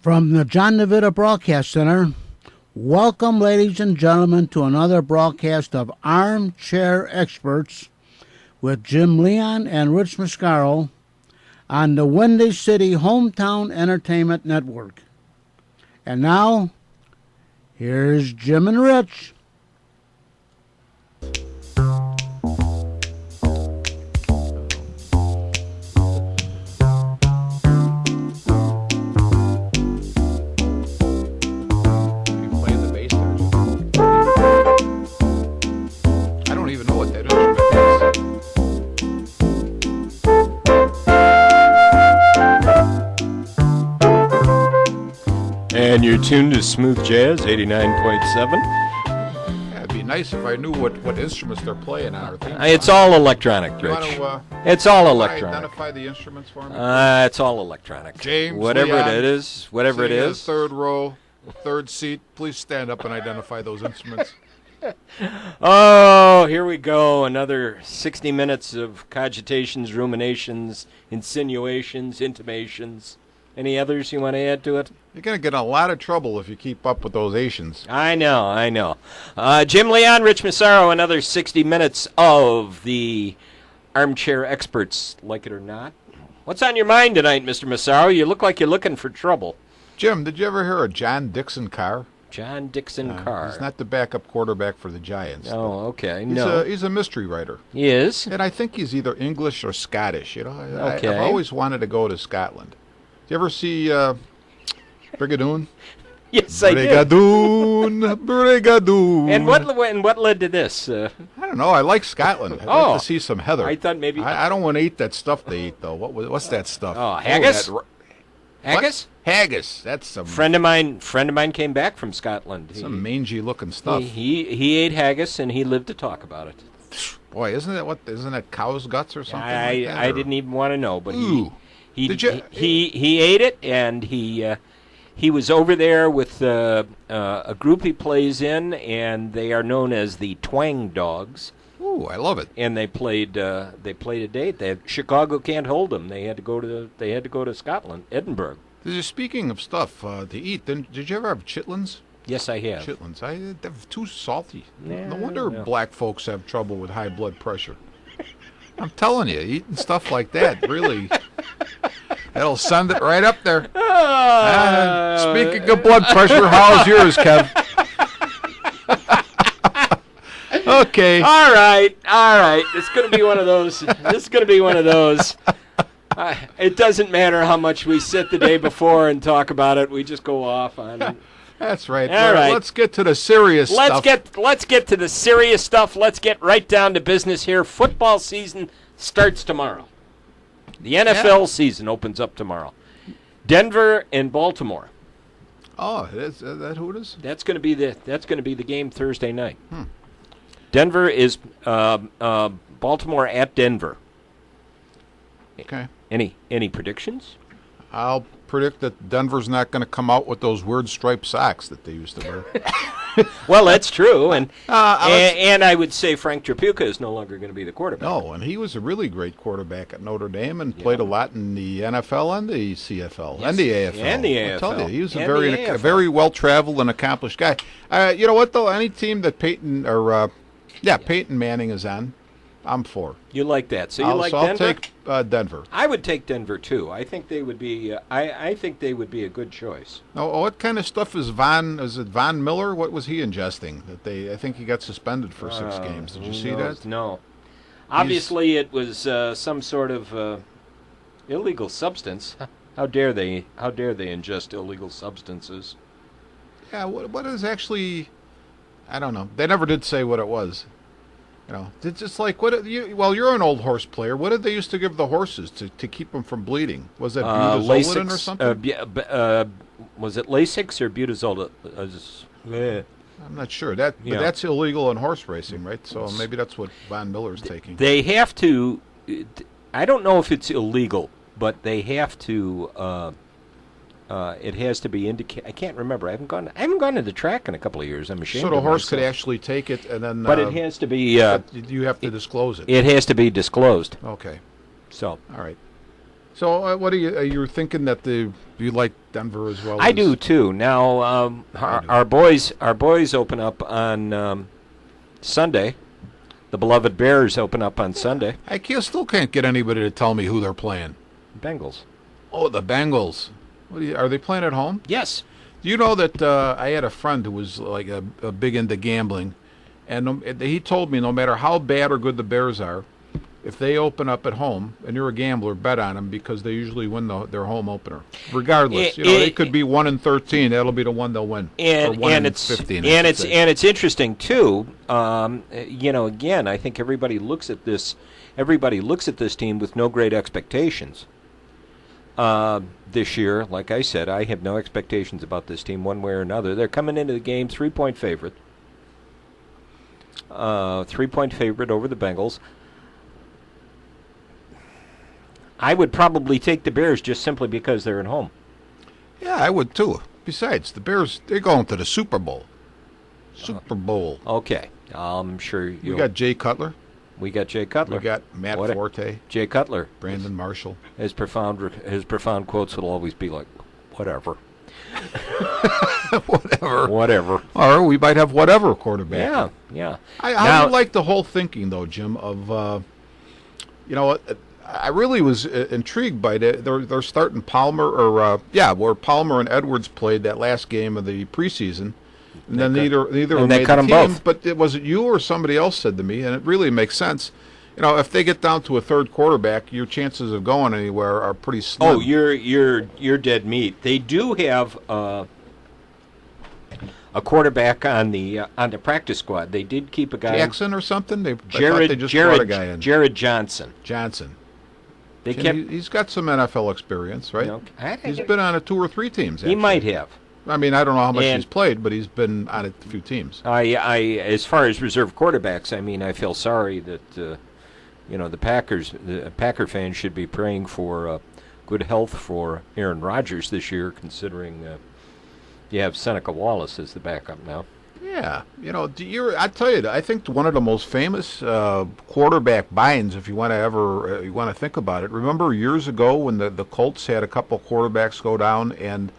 From the John DeVita Broadcast Center, welcome, ladies and gentlemen, to another broadcast of Armchair Experts with Jim Leon and Rich Mascaro on the Windy City Hometown Entertainment Network. And now, here's Jim and Rich. And you're tuned to Smooth Jazz 89.7. It'd be nice if I knew what instruments they're playing on. It's all electronic, Rich. It's all electronic. Identify the instruments for me. It's all electronic. James, whatever Leon, it is, whatever it is. Third row, third seat. Please stand up and identify those instruments. Oh, here we go. Another 60 minutes of cogitations, ruminations, insinuations, intimations. Any others you want to add to it? You're going to get in a lot of trouble if you keep up with those Asians. I know. Jim Leon, Rich Massaro, another 60 minutes of the Armchair Experts, like it or not. What's on your mind tonight, Mr. Massaro? You look like you're looking for trouble. Jim, did you ever hear of John Dixon Carr? John Dixon Carr. He's not the backup quarterback for the Giants. Oh, okay. He's a mystery writer. He is? And I think he's either English or Scottish. Okay. I've always wanted to go to Scotland. Do you ever see Brigadoon? Yes, I did. Brigadoon. And what led to this? I don't know. I like Scotland. I'd like to see some heather. I thought maybe. I don't want to eat that stuff they eat though. What's that stuff? Oh, haggis. Haggis. Haggis. That's some friend of mine came back from Scotland. Some mangy looking stuff. He ate haggis and he lived to talk about it. Boy, isn't that cow's guts or something? I didn't even want to know, but he he ate it, and he was over there with a group he plays in, and they are known as the Twang Dogs. Ooh, I love it. And they played a date. Chicago can't hold them. They had to go to Scotland, Edinburgh. Speaking of stuff to eat, did you ever have chitlins? Yes, I have. Chitlins. They're too salty. Yeah, no wonder black folks have trouble with high blood pressure. I'm telling you, eating stuff like that really, it'll send it right up there. Speaking of blood pressure, how's yours, Kev? Okay. All right. It's going to be one of those. It doesn't matter how much we sit the day before and talk about it. We just go off on it. That's right. All right. Let's get to the serious stuff. Let's get to the serious stuff. Let's get right down to business here. Football season starts tomorrow. The NFL season opens up tomorrow. Denver and Baltimore. Oh, is that who it is? That's going to be the game Thursday night. Denver is Baltimore at Denver. Okay. Any predictions? I'll predict that Denver's not going to come out with those weird striped socks that they used to wear. Well, that's true, and I would say Frank Tripucka is no longer going to be the quarterback. No, and he was a really great quarterback at Notre Dame and played a lot in the NFL and the CFL and the AFL. And the AFL. I tell you, he was a very well-traveled and accomplished guy. You know what, though? Any team that Peyton Manning is on, I'm for. You like that? So you like Denver? Denver? I'll take Denver. I would take Denver too. I think they would be. I think they would be a good choice. Oh, what kind of stuff is Von? Is it Von Miller? What was he ingesting? I think he got suspended for 6 games. Did you see that? No. Obviously, it was some sort of illegal substance. How dare they ingest illegal substances? Yeah. What is actually? I don't know. They never did say what it was. You know, it's just like you're an old horse player. What did they used to give the horses to keep them from bleeding? Was that butazolidine or something? Was it Lasix or butazolidine? I'm not sure. But that's illegal in horse racing, right? So maybe that's what Von Miller's taking. They have to. I don't know if it's illegal, but they have to. It has to be indicated. I can't remember. I haven't gone to the track in a couple of years. I'm ashamed. So the horse could actually take it, and then. But it has to be. You have to disclose it. It has to be disclosed. Okay. So. All right. So what are you thinking that you like Denver as well? I as, do too. Now our boys open up on Sunday. The beloved Bears open up on Sunday. Still can't get anybody to tell me who they're playing. Bengals. Oh, the Bengals. Are they playing at home? Yes. Do you know that I had a friend who was like a big into gambling, and he told me no matter how bad or good the Bears are, if they open up at home and you're a gambler, bet on them because they usually win their home opener. Regardless, they could be 1-13. That'll be the one they'll win. And it's 15. And it's interesting too. Again, I think everybody looks at this. Everybody looks at this team with no great expectations. This year, like I said, I have no expectations about this team one way or another. They're coming into the game 3-point favorite. 3-point favorite over the Bengals. I would probably take the Bears just simply because they're at home. Yeah, I would too. Besides, the Bears, they're going to the Super Bowl. Super Bowl. Okay. I'm sure We got Jay Cutler. We got Jay Cutler. We got Matt Forte. Jay Cutler. Brandon Marshall. His profound quotes will always be like, whatever. Whatever. Or we might have whatever quarterback. Yeah. I like the whole thinking, though, Jim, of, I really was intrigued by it. They're starting Palmer, where Palmer and Edwards played that last game of the preseason. And then neither of them made the team. Both. But was it you or somebody else said to me, and it really makes sense. If they get down to a third quarterback, your chances of going anywhere are pretty slim. Oh, you're dead meat. They do have a quarterback on the practice squad. They did keep a guy, Jackson or something. They just brought a guy in. Jared Johnson. He's got some NFL experience, right? He's been on 2 or 3 teams. Actually. He might have. I mean, I don't know how much he's played, but he's been on a few teams. As far as reserve quarterbacks, I mean, I feel sorry that the Packer fans should be praying for good health for Aaron Rodgers this year, considering you have Seneca Wallace as the backup now. Yeah, I tell you, I think one of the most famous quarterback binds, if you want to think about it. Remember years ago when the Colts had a couple quarterbacks go down and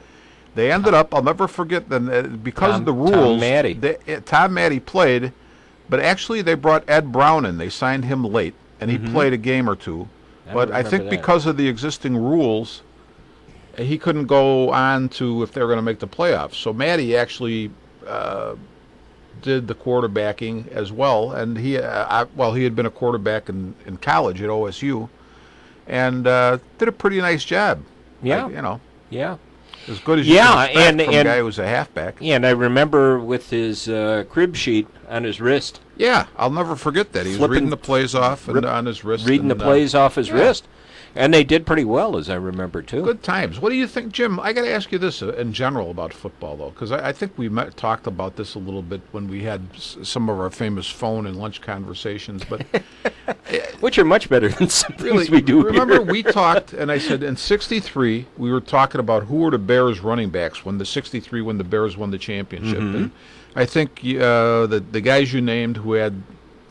they ended up, I'll never forget, because of the rules, Tom Matte played, but actually they brought Ed Brown in. They signed him late, and he played a game or two. But I think because of the existing rules, he couldn't go on to if they were going to make the playoffs. So Matte actually did the quarterbacking as well, and he had been a quarterback in college at OSU, and did a pretty nice job. Yeah, yeah. As good as you can expect from a guy who's a halfback. Yeah, and I remember with his crib sheet on his wrist. Yeah, I'll never forget that. He was reading the plays off on his wrist. Reading the plays off his wrist. And they did pretty well, as I remember, too. Good times. What do you think, Jim? I got to ask you this in general about football, though, because I think we talked about this a little bit when we had some of our famous phone and lunch conversations. But which are much better than some really, things we do remember, here. We talked, and I said in '63 we were talking about who were the Bears running backs when the Bears won the championship. Mm-hmm. And I think the guys you named who had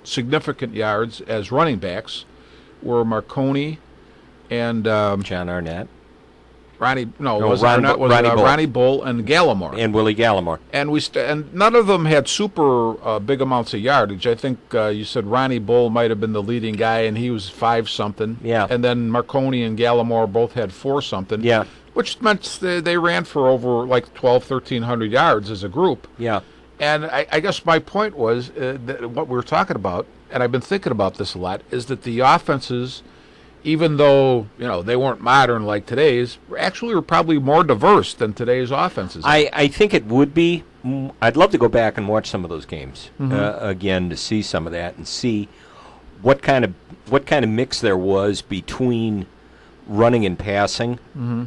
significant yards as running backs were Marconi and John Arnett. Ronnie Bull and Gallimore. And Willie Gallimore. And and none of them had super big amounts of yardage. I think you said Ronnie Bull might have been the leading guy, and he was 5-something. Yeah. And then Marconi and Gallimore both had 4-something. Yeah. Which meant they ran for over like 1,300 yards as a group. Yeah. And I guess my point was that what we were talking about, and I've been thinking about this a lot, is that the offenses, even though they weren't modern like today's, actually were probably more diverse than today's offenses. I think it would be. I'd love to go back and watch some of those games again to see some of that and see what kind of mix there was between running and passing. Mm-hmm.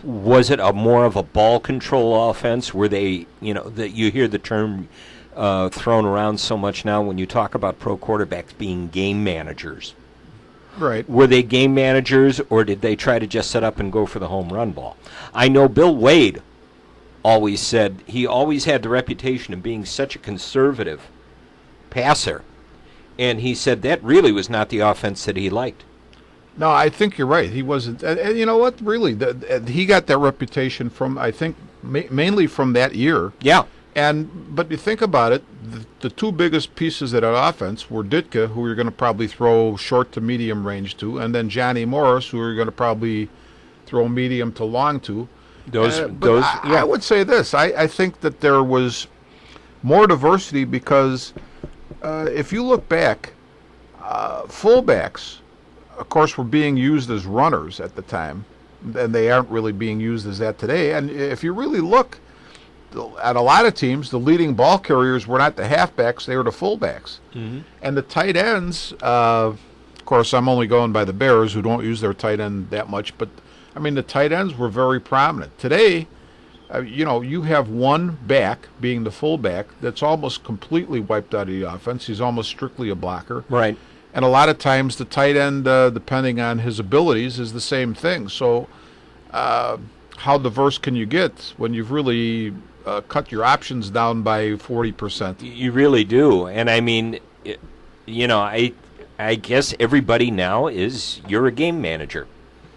Was it more of a ball control offense? Where they, that you hear the term thrown around so much now when you talk about pro quarterbacks being game managers. Right. Were they game managers, or did they try to just set up and go for the home run ball? I know Bill Wade always said he always had the reputation of being such a conservative passer, and he said that really was not the offense that he liked. No, I think you're right. He wasn't, and you know what? Really, he got that reputation from, I think, mainly from that year. Yeah. But you think about it, the two biggest pieces of that offense were Ditka, who you're going to probably throw short to medium range to, and then Johnny Morris, who you're going to probably throw medium to long to. I would say this. I think that there was more diversity because if you look back, fullbacks, of course, were being used as runners at the time, and they aren't really being used as that today. And if you really look at a lot of teams, the leading ball carriers were not the halfbacks, they were the fullbacks. Mm-hmm. And the tight ends, of course, I'm only going by the Bears, who don't use their tight end that much, but, I mean, the tight ends were very prominent. Today, you have one back, being the fullback, that's almost completely wiped out of the offense. He's almost strictly a blocker. Right. And a lot of times the tight end, depending on his abilities, is the same thing. So how diverse can you get when you've really cut your options down by 40%? You really do. And, I mean, I guess everybody now is you're a game manager.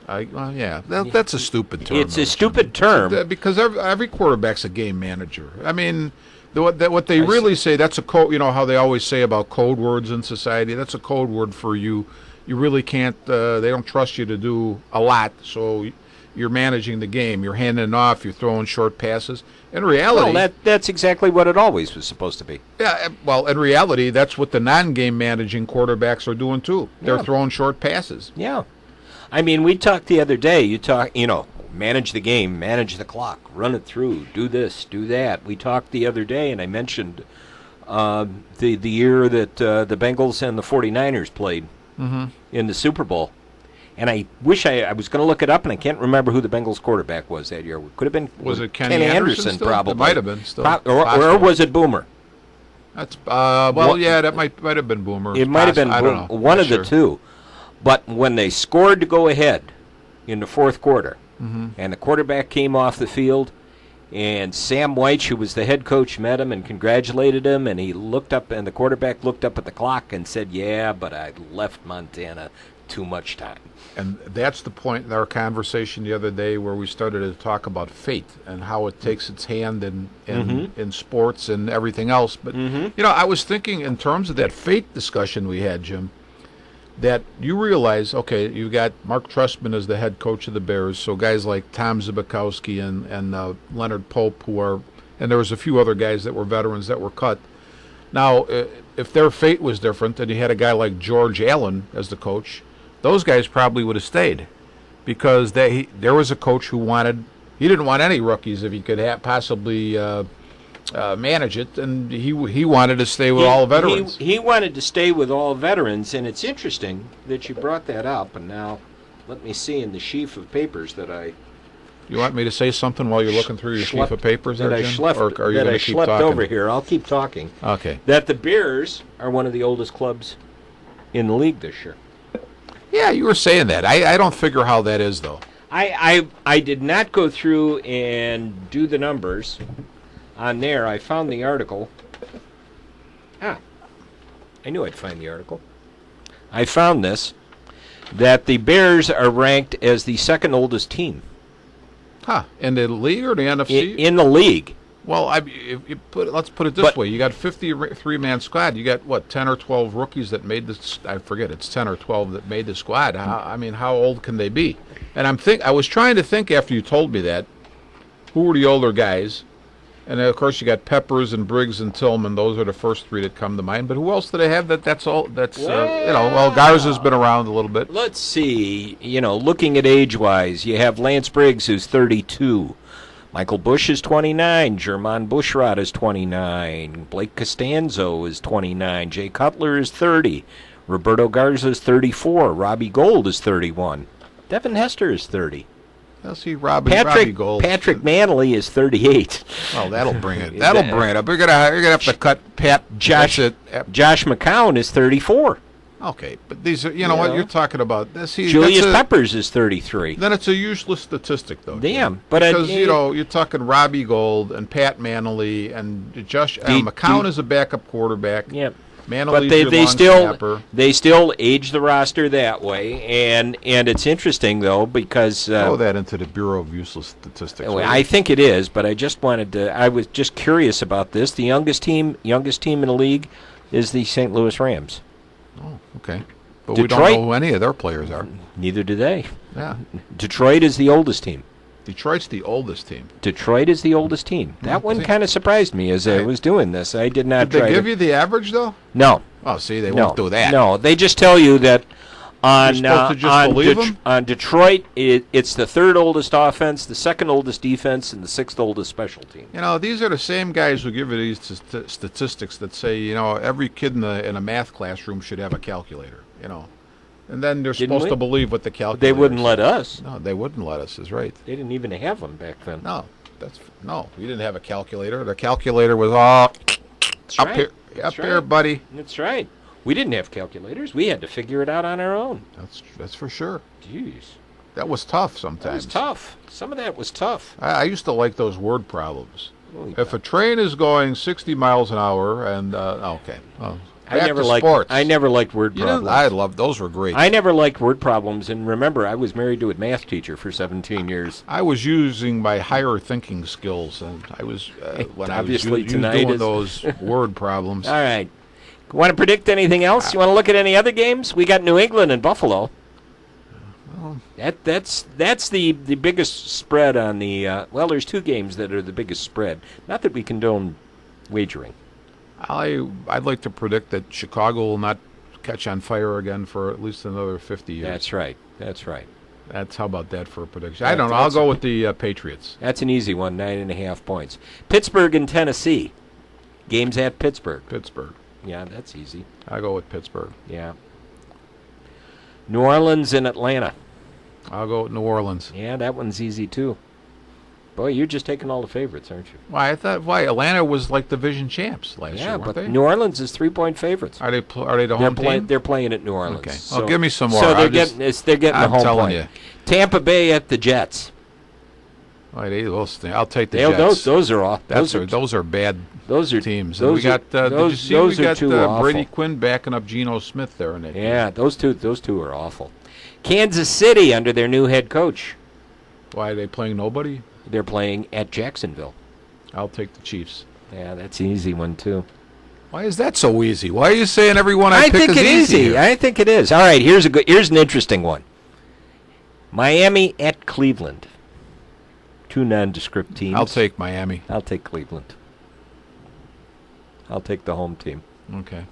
That's a stupid term. It's a stupid term. Because every quarterback's a game manager. I mean, what they really say, that's a code, how they always say about code words in society, that's a code word for you. You really can't, they don't trust you to do a lot, so you're managing the game. You're handing it off, you're throwing short passes. In reality... Well, that's exactly what it always was supposed to be. Yeah, well, in reality, that's what the non-game managing quarterbacks are doing too. They're throwing short passes. Yeah. I mean, we talked the other day, manage the game, manage the clock, run it through, do this, do that. We talked the other day, and I mentioned the year that the Bengals and the 49ers played in the Super Bowl. And I wish I was going to look it up, and I can't remember who the Bengals quarterback was that year. It could have been was it Kenny Anderson still? Probably. It might have been still. Or was it Boomer? That's that might have been Boomer. It might have been I don't know. One of the two. But when they scored to go ahead in the fourth quarter, and the quarterback came off the field, and Sam White, who was the head coach, met him and congratulated him, and he looked up, and the quarterback looked up at the clock and said, "Yeah, but I left Montana too much time." And that's the point in our conversation the other day where we started to talk about fate and how it takes its hand in sports and everything else. But, I was thinking in terms of that fate discussion we had, Jim, that you realize, okay, you got Mark Trestman as the head coach of the Bears, so guys like Tom Zbikowski and Leonard Pope, and there was a few other guys that were veterans that were cut. Now, if their fate was different and you had a guy like George Allen as the coach, those guys probably would have stayed because there was a coach who he didn't want any rookies if he could possibly manage it, and he wanted to stay with all veterans. He wanted to stay with all veterans, and it's interesting that you brought that up. And now, let me see in the sheaf of papers that I. You want me to say something while you're looking through your sheaf of papers, that there, Jim? Or are you going to keep talking? Over here. I'll keep talking. Okay. That the Bears are one of the oldest clubs in the league this year. Yeah, you were saying that. I don't figure how that is, though. I did not go through and do the numbers on there. I found the article. I knew I'd find the article. I found this, that the Bears are ranked as the second oldest team. In the league or the NFC? In the league. Well, let's put it this way. You got 53-man squad. You got, 10 or 12 rookies that made this. I forget. It's 10 or 12 that made the squad. How old can they be? And I was trying to think after you told me that, who were the older guys? And, of course, you got Peppers and Briggs and Tillman. Those are the first three that come to mind. But who else do they have that's all? Garza's been around a little bit. Let's see. Looking at age-wise, you have Lance Briggs, who's 32. Michael Bush is 29. Jermon Bushrod is 29. Blake Costanzo is 29. Jay Cutler is 30. Roberto Garza is 34. Robbie Gold is 31. Devin Hester is 30. I'll see Robbie Gold. Patrick Manley is 38. Oh, that'll bring it. That'll bring it up. You're gonna have to cut Pat. Josh McCown is 34. Okay, but these are, what you're talking about. Julius Peppers is 33. Then it's a useless statistic, though. Damn. Because, you're talking Robbie Gold and Pat Manley and McCown is a backup quarterback. Yep. Manley's But your they long still snapper. they still age the roster that way, and it's interesting though because Throw that into the Bureau of Useless Statistics. will I you? think it is, but I was just curious about this. The youngest team in the league is the St. Louis Rams. Oh, okay. But we Detroit- don't know who any of their players are. Neither do they. Yeah. Detroit is the oldest team. Detroit's the oldest team. Detroit is the oldest team. That one see. kind of surprised me as I Right. was doing this. I did not Did try they give to. you the average, though? No, Oh, see, they no, won't do that. No, they just tell you that on You're supposed to just believe them? on Detroit, it's the third oldest offense, the second oldest defense, and the sixth oldest special team. You know, these are the same guys who give you these statistics that say, you know, every kid in a math classroom should have a calculator, you know. And then they're Didn't supposed we? to believe what the calculator They wouldn't let us. No, they wouldn't let us, is right. They didn't even have them back then. No, we didn't have a calculator. The calculator was all That's up right. here, That's here, right. buddy. That's right. We didn't have calculators. We had to figure it out on our own. That's for sure. Jeez. That was tough That sometimes. was tough. Some of that was tough. I used to like those word problems. Holy If a train is going 60 miles an hour and okay, well, back to sports. I never liked word You know, problems. I loved those. Were great. I never liked word problems, and remember, I was married to a math teacher for 17 years. I was using my higher thinking skills, and I was when Obviously I was tonight doing is- those word problems. All right. Want to predict anything else? You want to look at any other games? We got New England and Buffalo. That's the biggest spread on the. There's two games that are the biggest spread. Not that we condone wagering. I'd like to predict that Chicago will not catch on fire again for at least another 50 years. That's right. That's right. That's how about that for a prediction? I don't know. I'll That's- go with the Patriots. That's an easy one. 9.5 points. Pittsburgh and Tennessee. Games at Pittsburgh. Pittsburgh. Yeah, that's easy. I'll go with Pittsburgh. Yeah. New Orleans and Atlanta. I'll go with New Orleans. Yeah, that one's easy too. Boy, you're just taking all the favorites, aren't you? Why? I thought Atlanta was like division champs last year, Yeah, weren't but they? New Orleans is 3-point favorites. Are they the home team? They're playing at New Orleans. Okay. So, Give me some more. So they're I'm just- getting the I'm home telling point. you. Tampa Bay at the Jets. I'll take the Jets. Those are off. Those are bad those are teams. And Those we got are, did you those, see those we are got too awful. Brady Quinn backing up Geno Smith there in that game. Yeah, those two are awful. Kansas City under their new head coach. Why are they playing nobody? They're playing at Jacksonville. I'll take the Chiefs. Yeah, that's an easy one too. Why is that so easy? Why are you saying everyone I pick think is it is easy? I think it is. All right, here's an interesting one. Miami at Cleveland. Two nondescript teams. I'll take Miami. I'll take Cleveland. I'll take the home team. Okay.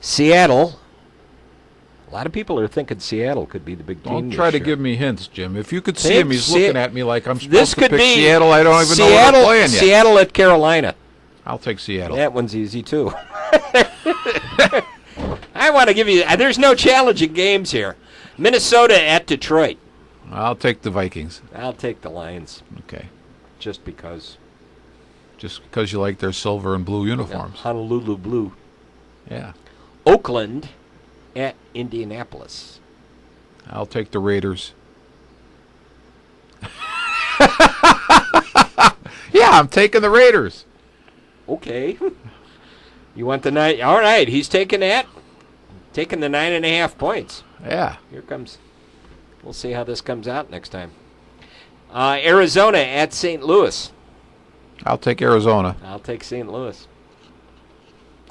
Seattle. A lot of people are thinking Seattle could be the big team. Don't this try to year. give me hints, Jim. If you could see Think him, he's Se- looking at me like I'm supposed This to could pick be Seattle. I don't even know what Seattle, they're playing yet. Seattle at Carolina. I'll take Seattle. That one's easy too. I want to give you. There's no challenging games here. Minnesota at Detroit. I'll take the Vikings. I'll take the Lions Okay. just because. Just because you like their silver and blue uniforms. Honolulu Blue. Yeah. Oakland at Indianapolis. I'll take the Raiders. Yeah, I'm taking the Raiders. Okay. You want the 9? All right, he's taking that. Taking the 9.5 points. Yeah. Here comes. We'll see how this comes out next time. Arizona at St. Louis. I'll take Arizona. I'll take St. Louis.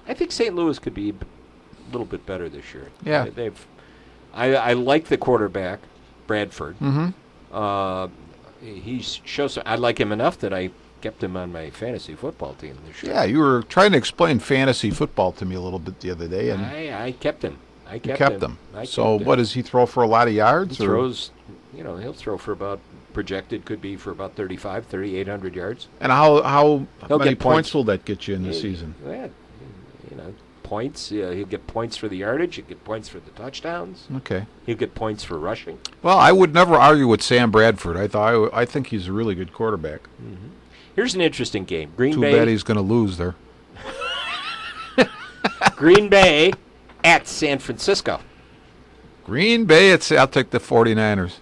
I think St. Louis could be a little bit better this year. Yeah. I like the quarterback, Bradford. Mm-hmm. I like him enough that I kept him on my fantasy football team this year. Yeah, you were trying to explain fantasy football to me a little bit the other day, and I kept him. I you kept, kept him. I So, kept what him. does he throw for a lot of yards? He or? throws, he'll throw for about, projected could be for about 3,800 yards. And how He'll many get points. points will that get you in the season? Yeah, points. He'll get points for the yardage. He'll get points for the touchdowns. Okay. He'll get points for rushing. Well, I would never argue with Sam Bradford. I think he's a really good quarterback. Here's an interesting game. Green Too Bay. bad he's going to lose there. Green Bay at San Francisco. Green Bay, I'll take the 49ers.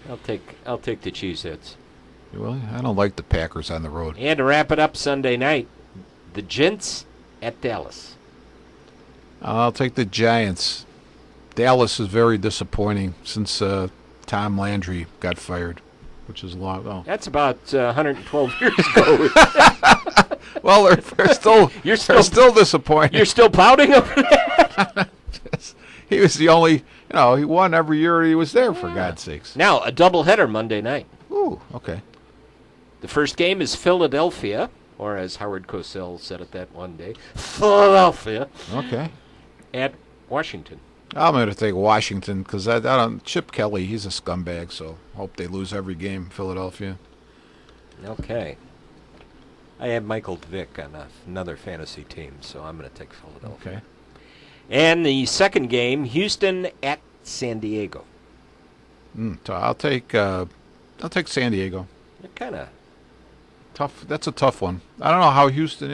I'll take the Cheeseheads. Well, I don't like the Packers on the road. And to wrap it up Sunday night, the Gents at Dallas. I'll take the Giants. Dallas is very disappointing since Tom Landry got fired, which is long. Oh. That's about 112 years ago. Well, they're still You're they're still disappointed. You're still pouting over that? He was the only, he won every year he was there, for God's sakes. Now, a doubleheader Monday night. Ooh, okay. The first game is Philadelphia, or as Howard Cosell said it that one day, Philadelphia, Okay. at Washington. I'm going to take Washington because I don't. Chip Kelly, he's a scumbag, so hope they lose every game, Philadelphia. Okay. I have Michael Vick on another fantasy team, so I'm going to take Philadelphia. Okay. And the second game, Houston at San Diego. So I'll take San Diego. They're kind of Tough. That's a tough one. I don't know how Houston,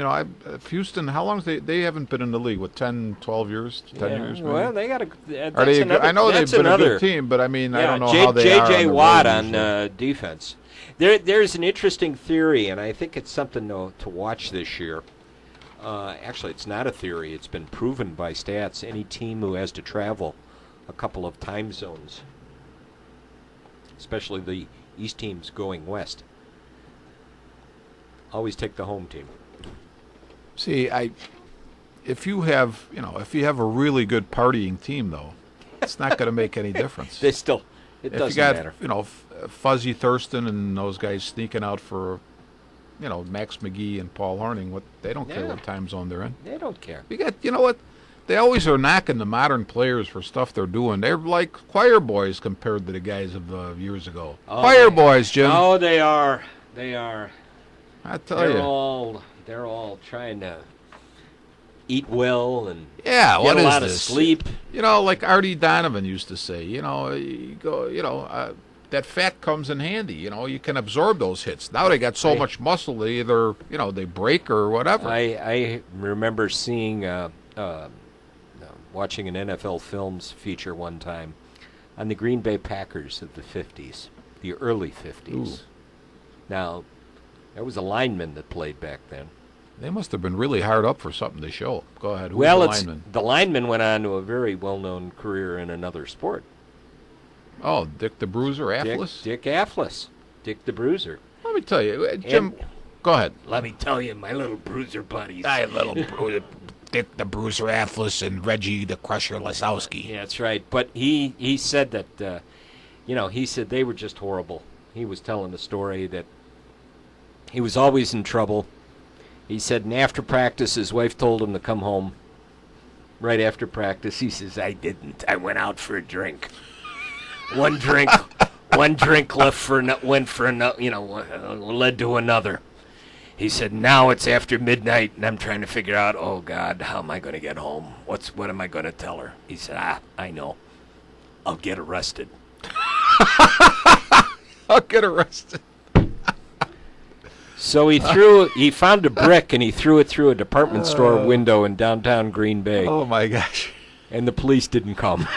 Houston, how long they haven't been in the league? What, 10, 12 years? 10 years, maybe? Well, they got a. Are they I know they've been a good team, but I mean, I don't know how they are. J.J. on the Watt road on usually. defense. There's an interesting theory, and I think it's something to watch this year. Actually, it's not a theory. It's been proven by stats. Any team who has to travel a couple of time zones, especially the East teams going west, always take the home team. See, if you have a really good partying team, though, it's not going to make any difference. It If doesn't you got, matter. Fuzzy Thurston and those guys sneaking out for, Max McGee and Paul Horning, they don't care Yeah. what time zone they're in. They don't care. You got, what? They always are knocking the modern players for stuff they're doing. They're like choir boys compared to the guys of years ago. Oh, Choir boys, Jim. Oh, they are. They are. I tell They're you. all trying to eat well and Yeah, get what a is lot this? of sleep. Like Artie Donovan used to say, you go, that fat comes in handy. You can absorb those hits. Now they got so much muscle, they either, they break or whatever. I remember seeing, watching an NFL Films feature one time on the Green Bay Packers of the 50s, the early 50s. Ooh. Now, there was a lineman that played back then. They must have been really hard up for something to show. Go ahead. Who's Well, the lineman? the lineman went on to a very well-known career in another sport. Oh, Dick the Bruiser, Afflis? Dick Afflis. Dick the Bruiser. Let me tell you, Jim, go ahead. Let me tell you, my little bruiser buddies. Dick the Bruiser Afflis and Reggie the Crusher Lasowski. Yeah, that's right. But he said that, he said they were just horrible. He was telling the story that he was always in trouble. He said, and after practice, his wife told him to come home. Right after practice, he says, I didn't. I went out for a drink. One drink went for another, led to another. He said, now it's after midnight, and I'm trying to figure out, oh, God, how am I going to get home? What am I going to tell her? He said, I know. I'll get arrested. I'll get arrested. So he found a brick, and he threw it through a department store window in downtown Green Bay, Oh, my gosh. and the police didn't come.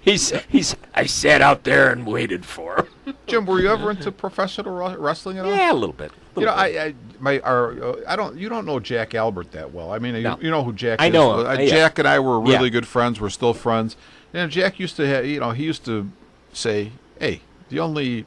I sat out there and waited for him. Jim, were you ever into professional wrestling at all? Yeah, a little bit. You don't know Jack Albert that well. I mean, No. you know who Jack I is. know him. Yeah. Jack and I were really Yeah. good friends. We're still friends. And Jack used to have, he used to say, hey, the only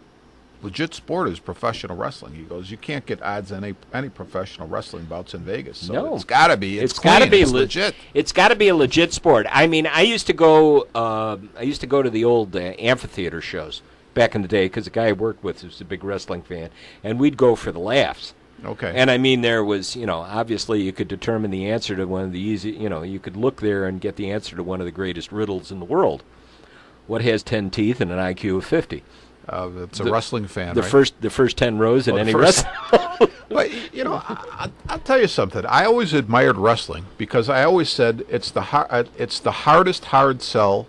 legit sport is professional wrestling. He goes, you can't get odds on any professional wrestling bouts in Vegas. So No. it's got to be. It's got to clean. be It's legit. It's got to be a legit sport. I mean, I used to go to the old amphitheater shows back in the day because the guy I worked with was a big wrestling fan, and we'd go for the laughs. Okay. And I mean, there was, obviously you could determine the answer to one of the easy, you could look there and get the answer to one of the greatest riddles in the world. What has 10 teeth and an IQ of 50? It's a wrestling fan, The right? first 10 rows in Oh, the any first- wrestling. But, I'll tell you something. I always admired wrestling because I always said it's the hardest hard sell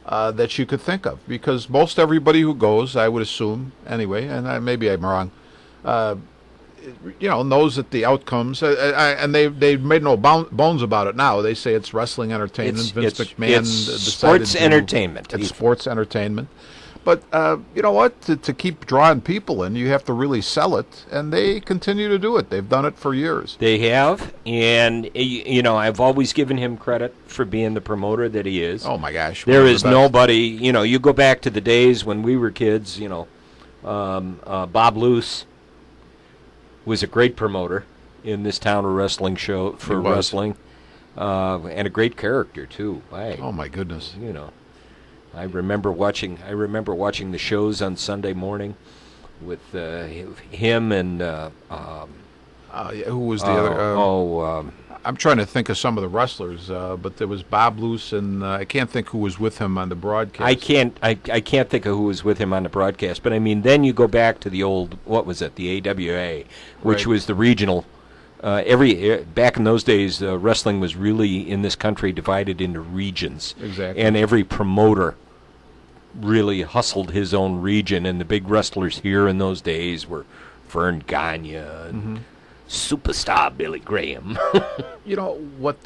that you could think of. Because most everybody who goes, I would assume, anyway, and maybe I'm wrong, knows that the outcomes, and they've made no bones about it now. They say it's wrestling entertainment. Vince McMahon it's decided sports to- entertainment. It's sports entertainment. But you know what? To keep drawing people in, you have to really sell it, and they continue to do it. They've done it for years. They have, and I've always given him credit for being the promoter that he is. Oh my gosh! There one of is the best. nobody. You go back to the days when we were kids. Bob Luce was a great promoter in this town of wrestling show for He was. wrestling, and a great character too. Oh my goodness! I remember watching the shows on Sunday morning with him and Who was the other? I'm trying to think of some of the wrestlers, but there was Bob Luce, and I can't think who was with him on the broadcast. I can't think of who was with him on the broadcast, but I mean, then you go back to the old, what was it, the AWA, which Right. was the regional. Back in those days, wrestling was really in this country divided into regions. Exactly. And every promoter really hustled his own region, and the big wrestlers here in those days were Vern Gagne and superstar Billy Graham. You know what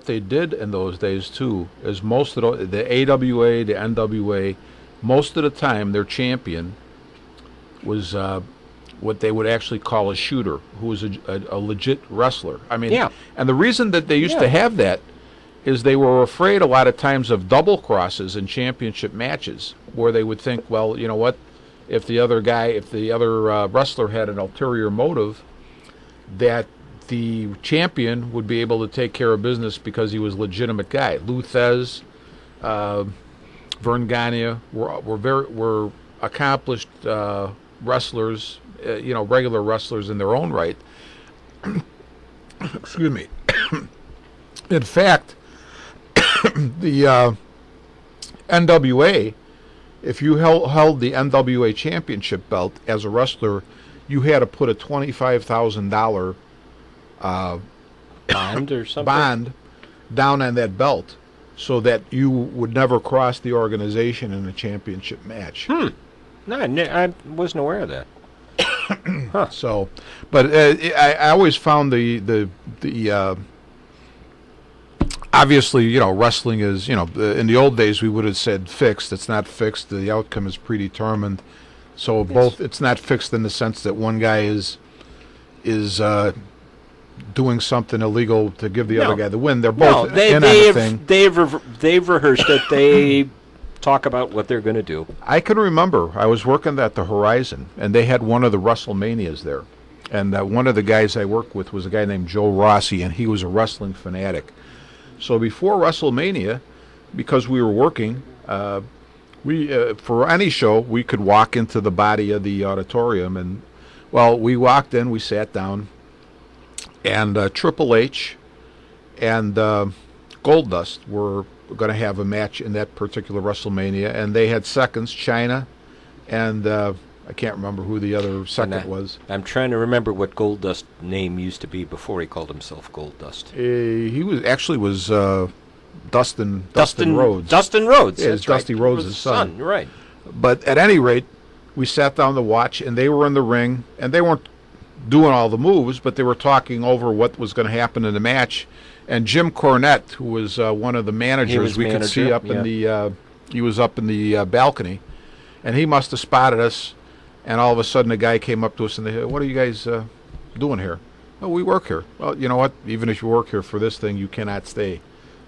they did in those days too is most of the AWA, the NWA, most of the time their champion was what they would actually call a shooter, who was a legit wrestler. I mean, Yeah. and the reason that they used to Yeah. have that is they were afraid a lot of times of double crosses in championship matches, where they would think, well, you know what, if the other wrestler had an ulterior motive, that the champion would be able to take care of business because he was a legitimate guy. Lou Thez, Vern Gagne were accomplished wrestlers, regular wrestlers in their own right. Excuse me. In fact, the NWA, if you held the NWA championship belt as a wrestler, you had to put a $25,000 Bond or something? bond down on that belt, so that you would never cross the organization in a championship match. No, I wasn't aware of that. So, but I always found the obviously, wrestling is, in the old days we would have said fixed. It's not fixed. The outcome is predetermined. So it's not fixed in the sense that one guy is doing something illegal to give the other guy the win. They're both in on the thing. They've rehearsed it. They talk about what they're going to do. I can remember I was working at the Horizon, and they had one of the WrestleManias there. And one of the guys I worked with was a guy named Joe Rossi, and he was a wrestling fanatic. So before WrestleMania, because we were working, we for any show, we could walk into the body of the auditorium. And, well, we walked in, we sat down, and Triple H and Goldust were going to have a match in that particular WrestleMania, and they had seconds, China, and I can't remember who the other second was. I'm trying to remember what Goldust's name used to be before he called himself Goldust. He was Dustin Rhodes. Dustin Rhodes. Yeah, that's it's Dusty right. Rhodes' son. Right. But at any rate, we sat down to watch, and they were in the ring, and they weren't doing all the moves, but they were talking over what was going to happen in the match. And Jim Cornette, who was one of the managers, we could see up in the he was up in the balcony, and he must have spotted us. And all of a sudden, a guy came up to us and they said, "What are you guys doing here?" "Oh, we work here." "Well, you know what? Even if you work here for this thing, you cannot stay."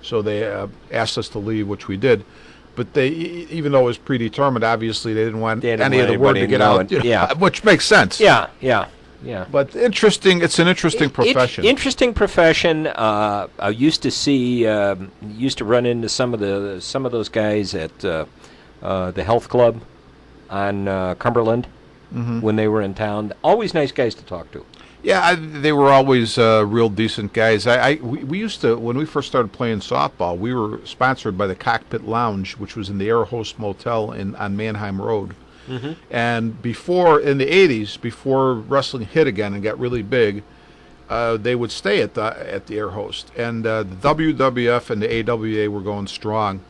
So they asked us to leave, which we did. But they, even though it was predetermined, obviously they didn't want any of the word to get out. Yeah, which makes sense. Yeah. But interesting. It's an interesting profession. Interesting profession. I used to used to run into some of those guys at the health club on Cumberland when they were in town. Always nice guys to talk to. Yeah, they were always real decent guys. We used to, when we first started playing softball, we were sponsored by the Cockpit Lounge, which was in the Air Host Motel on Manheim Road. And before, in the 80s, before wrestling hit again and got really big, they would stay at the Air Host. And the WWF and the AWA were going strong.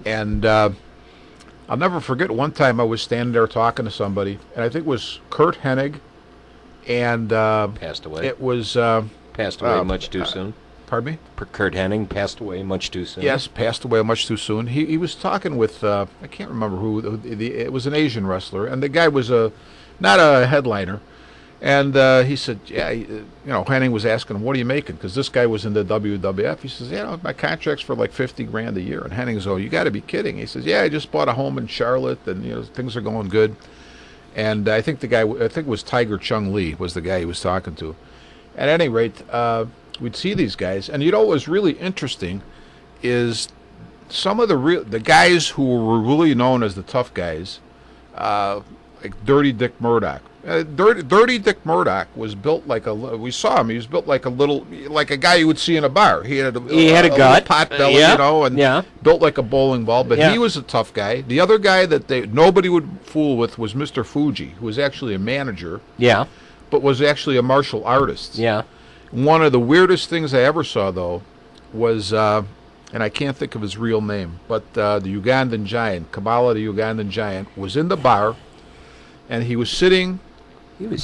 And I'll never forget one time I was standing there talking to somebody, and I think it was Kurt Hennig, and Passed away. it was Passed away much too soon. Pardon me? Kurt Hennig passed away much too soon. Yes, passed away much too soon. He was talking with I can't remember who. It was an Asian wrestler, and the guy was not a headliner. And he said, yeah, Hennig was asking him, what are you making? Because this guy was in the WWF. He says, my contract's for like $50,000 a year. And Hennig goes, oh, you got to be kidding. He says, yeah, I just bought a home in Charlotte, and things are going good. And I think it was Tiger Chung Lee was the guy he was talking to. At any rate, we'd see these guys, and what was really interesting is some of the guys who were really known as the tough guys, like Dirty Dick Murdoch. Dirty Dick Murdoch was built like we saw him. He was built like a guy you would see in a bar. He had a gut, pot belly, and built like a bowling ball. But he was a tough guy. The other guy that nobody would fool with was Mr. Fuji, who was actually a manager. Yeah, but was actually a martial artist. Yeah. One of the weirdest things I ever saw, though, was, and I can't think of his real name, but the Ugandan Giant, Kabbalah the Ugandan Giant, was in the bar, and he was sitting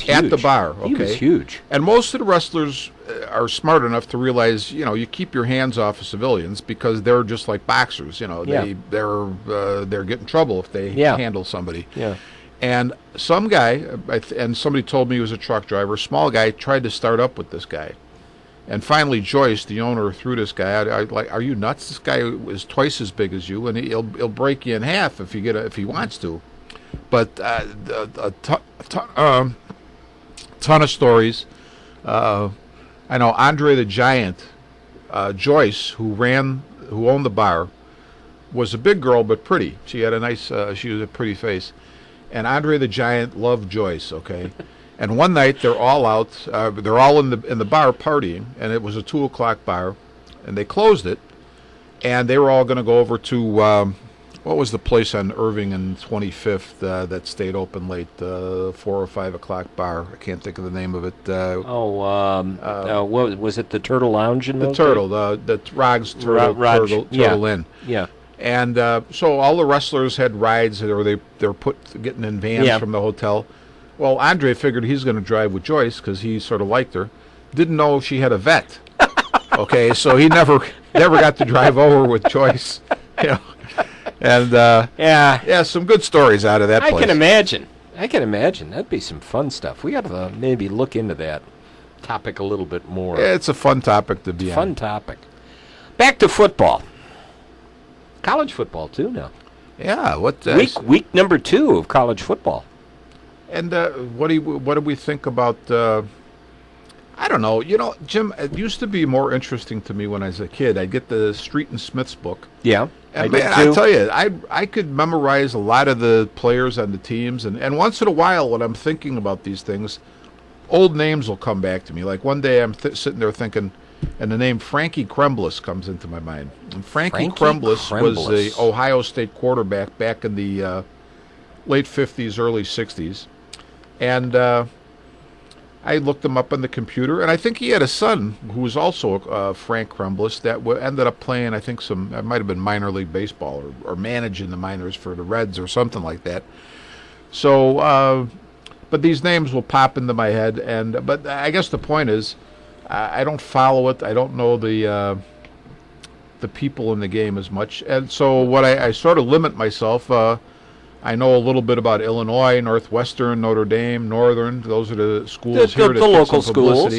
at the bar. Okay? He was huge. And most of the wrestlers are smart enough to realize, you keep your hands off of civilians because they're just like boxers. They're get in trouble if they handle somebody. Yeah. And some guy, and somebody told me he was a truck driver, small guy, tried to start up with this guy. And finally Joyce, the owner, threw this guy out. Like, are you nuts? This guy is twice as big as you, and he'll break you in half if he wants to. But a ton of stories. I know Andre the Giant, Joyce, who owned the bar, was a big girl but pretty. She had she was a pretty face. And Andre the Giant loved Joyce, okay? And one night they're all out, they're all in the bar partying, and it was a 2:00 bar, and they closed it, and they were all going to go over to what was the place on Irving and 25th that stayed open late, 4 or 5 o'clock bar? I can't think of the name of it. What was it? The Turtle Lounge in the Turtle, the Rog's Turtle Inn. Yeah. And so all the wrestlers had rides, or they were getting in vans from the hotel. Well, Andre figured he's going to drive with Joyce because he sort of liked her. Didn't know she had a vet. Okay, so he never got to drive over with Joyce. And some good stories out of that place. I can imagine. That'd be some fun stuff. We got to maybe look into that topic a little bit more. Yeah, it's a fun topic to be on. Fun topic. Back to football. College football too now. Yeah, week number 2 of college football. And what do we think about? I don't know. Jim, it used to be more interesting to me when I was a kid. I'd get the Street and Smith's book. Yeah, and I tell you, I could memorize a lot of the players on the teams, and once in a while, when I'm thinking about these things, old names will come back to me. Like one day, I'm sitting there thinking, and the name Frankie Krembliss comes into my mind. And Frankie Krembliss was the Ohio State quarterback back in the late 50s, early 60s. And I looked him up on the computer, and I think he had a son who was also Frank Krembliss that ended up playing, I think, it might have been minor league baseball or managing the minors for the Reds or something like that. So, but these names will pop into my head, but I guess the point is, I don't follow it. I don't know the people in the game as much, and so what I sort of limit myself. I know a little bit about Illinois, Northwestern, Notre Dame, Northern. Those are the schools here. The local schools.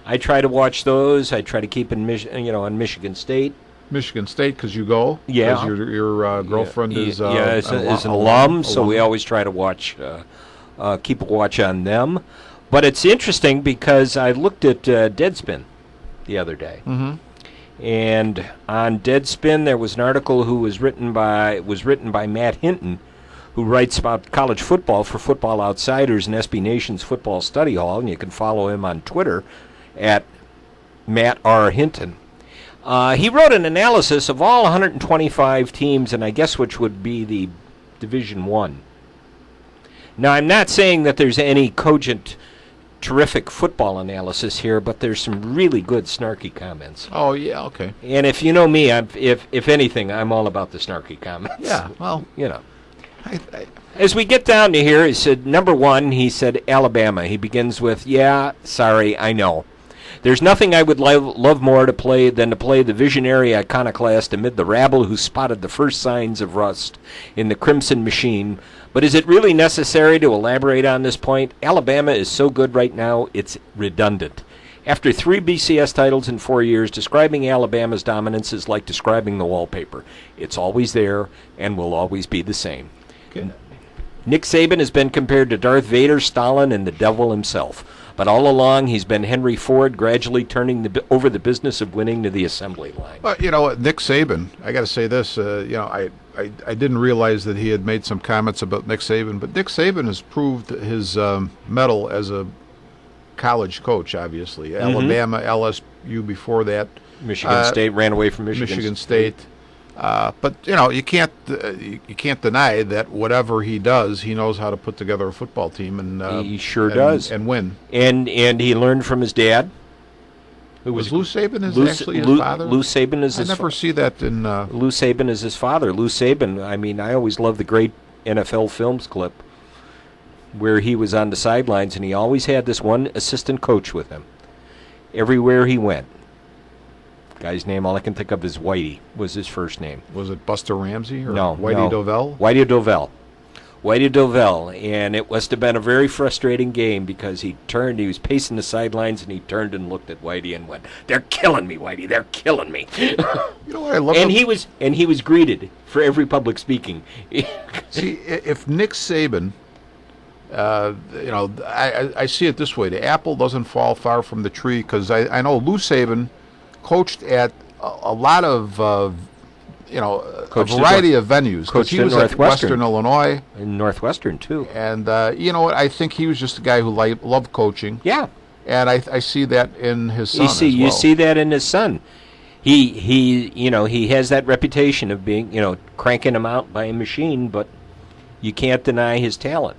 I try to watch those. I try to keep in on Michigan State. Michigan State, because you go. Yeah. Because your girlfriend is an alum, so we always try to watch, keep a watch on them. But it's interesting because I looked at Deadspin the other day. Mm-hmm. And on Deadspin, there was an article was written by Matt Hinton, who writes about college football for Football Outsiders and SB Nation's Football Study Hall, and you can follow him on Twitter at Matt R. Hinton. He wrote an analysis of all 125 teams, and I guess which would be the Division I. Now, I'm not saying that there's any cogent, terrific football analysis here, but there's some really good snarky comments. Oh, yeah, okay. And if you know me, if anything, I'm all about the snarky comments. Yeah, well, As we get down to here, he said, number 1, he said Alabama. He begins with, yeah, sorry, I know. There's nothing I would love more than to play the visionary iconoclast amid the rabble who spotted the first signs of rust in the Crimson Machine. But is it really necessary to elaborate on this point? Alabama is so good right now, it's redundant. After 3 BCS titles in 4 years, describing Alabama's dominance is like describing the wallpaper. It's always there and will always be the same. Okay. Nick Saban has been compared to Darth Vader, Stalin, and the devil himself. But all along, he's been Henry Ford, gradually turning over the business of winning to the assembly line. But you know what, Nick Saban, I got to say this. I didn't realize that he had made some comments about Nick Saban, but Nick Saban has proved his mettle as a college coach. Obviously, Alabama, LSU before that, Michigan State ran away from Michigan State. But you can't deny that whatever he does, he knows how to put together a football team, and he sure does, and win. And he learned from his dad. Who was Lou Saban? Actually his father? Lou Saban is. I never see that in. Lou Saban is his father. Lou Saban. I mean, I always love the great NFL films clip where he was on the sidelines, and he always had this one assistant coach with him everywhere he went. Guy's name, all I can think of is Whitey, was his first name. Was it Buster Ramsey or no, Whitey Dovell? Whitey Dovell. Whitey Dovell. And it must have been a very frustrating game because he was pacing the sidelines, and he turned and looked at Whitey and went, "They're killing me, Whitey. They're killing me." You know what I love? And he was greeted for every public speaking. See, if Nick Saban, I see it this way: the apple doesn't fall far from the tree, because I know Lou Saban coached at a lot of, a variety of venues. Because he was at Western Illinois. In Northwestern, too. And, you know what, I think he was just a guy who loved coaching. Yeah. And I see that in his son as well. You see that in his son. He has that reputation of being, cranking him out by a machine, but you can't deny his talent.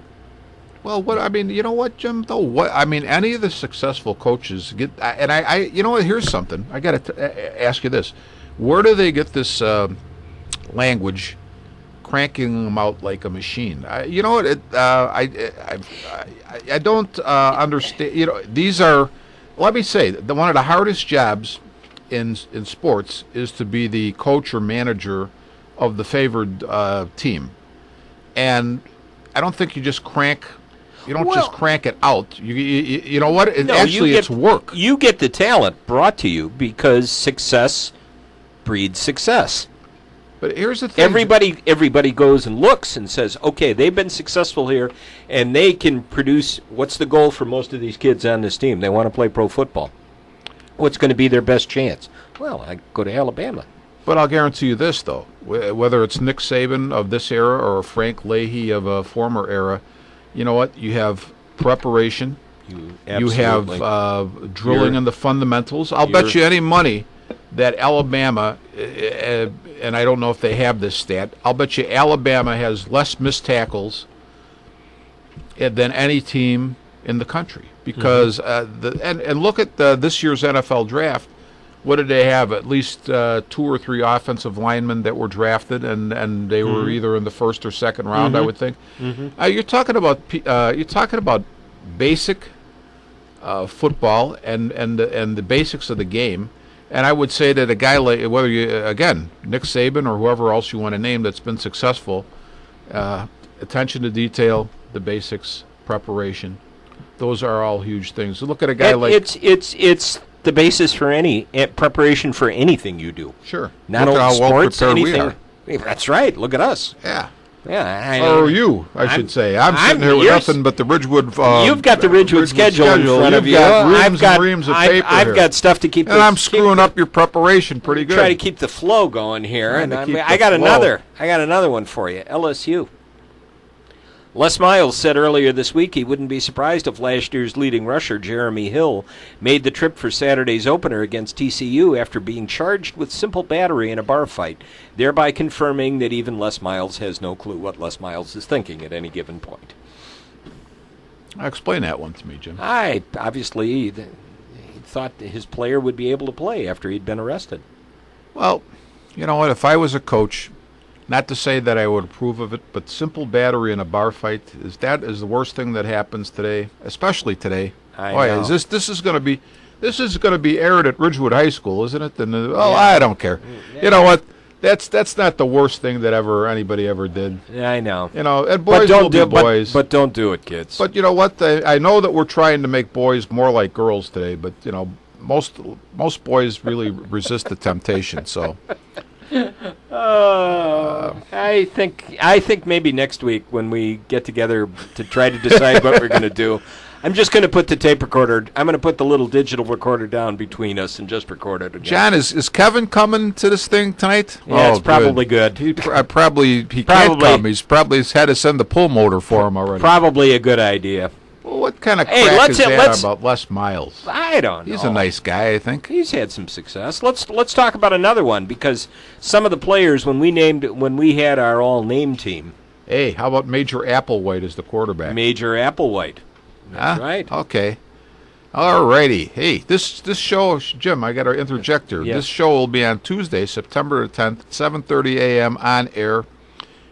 Well, you know what, Jim? Though, any of the successful coaches get, and you know what? Here's something. I got to ask you this: where do they get this language, cranking them out like a machine? You know what? I don't understand. These are. Let me say, one of the hardest jobs in sports is to be the coach or manager of the favored team, and I don't think you just crank. You don't just crank it out. You know what? It's work. You get the talent brought to you because success breeds success. But here's the thing. Everybody goes and looks and says, okay, they've been successful here, and they can produce. What's the goal for most of these kids on this team? They want to play pro football. What's going to be their best chance? Well, I go to Alabama. But I'll guarantee you this, though. Whether it's Nick Saban of this era or Frank Leahy of a former era, you know what? You have preparation. You have drilling in the fundamentals. I'll bet you any money that Alabama, and I don't know if they have this stat, I'll bet you Alabama has less missed tackles than any team in the country. Because and look at this year's NFL draft. What did they have? At least 2 or 3 offensive linemen that were drafted, and they were either in the first or second round, I would think. You're talking about basic football and the basics of the game. And I would say that a guy like, whether Nick Saban or whoever else you want to name that's been successful, attention to detail, the basics, preparation, those are all huge things. So look at a guy like it's the basis for any preparation for anything you do. Sure. Not look only how sports, well anything. we are. That's right. Look at us. Yeah. Yeah. Or you, I should say. I'm sitting here with nothing but the Ridgewood. You've got the Ridgewood schedule in front of you. I've got reams of paper I've got stuff to keep. And I'm screwing up your preparation pretty good. Try to keep the flow going here, and I got another one for you. LSU. Les Miles said earlier this week he wouldn't be surprised if last year's leading rusher, Jeremy Hill, made the trip for Saturday's opener against TCU after being charged with simple battery in a bar fight, thereby confirming that even Les Miles has no clue what Les Miles is thinking at any given point. Explain that one to me, Jim. Obviously, he thought his player would be able to play after he'd been arrested. Well, you know what? If I was a coach, not to say that I would approve of it, but simple battery in a bar fight is the worst thing that happens today, especially today. I know. This is going to be This is going to be aired at Ridgewood High School, isn't it? And I don't care. You know what? That's not the worst thing that anybody ever did. Yeah, I know. You know, and boys will be boys. But don't do it, kids. But you know what? I know that we're trying to make boys more like girls today, but you know, most boys really resist the temptation. So. I think maybe next week when we get together to try to decide what we're going to do, I'm just going to put the tape recorder. I'm going to put the little digital recorder down between us and just record it again. John, is Kevin coming to this thing tonight? Yeah, it's probably good. He can't come. He's probably had to send the pull motor for him already. Probably a good idea. Well, what kind of crack is that about Les Miles? I don't know. He's a nice guy, I think. He's had some success. Let's talk about another one, because some of the players when we had our all-name team. Hey, how about Major Applewhite as the quarterback? Major Applewhite. That's right. Okay. All righty. Hey, this show, Jim, I got to interject here. Yes. This show will be on Tuesday, September 10th, 7:30 a.m. on air.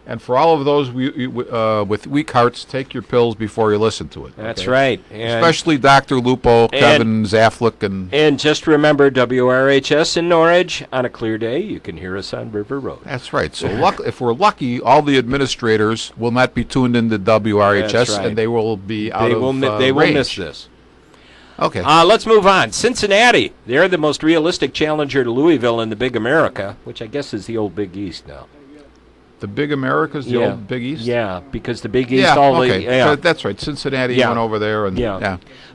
And for all of those with weak hearts, take your pills before you listen to it. That's right. Especially Dr. Lupo, Kevin Zaflick. And just remember, WRHS in Norwich, on a clear day, you can hear us on River Road. That's right. So if we're lucky, all the administrators will not be tuned into WRHS, and they will be They will miss this. Okay. Let's move on. Cincinnati, they're the most realistic challenger to Louisville in the Big America, which I guess is the old Big East now. The Big America's the old Big East? Yeah, because the Big East That's right. Cincinnati went over there.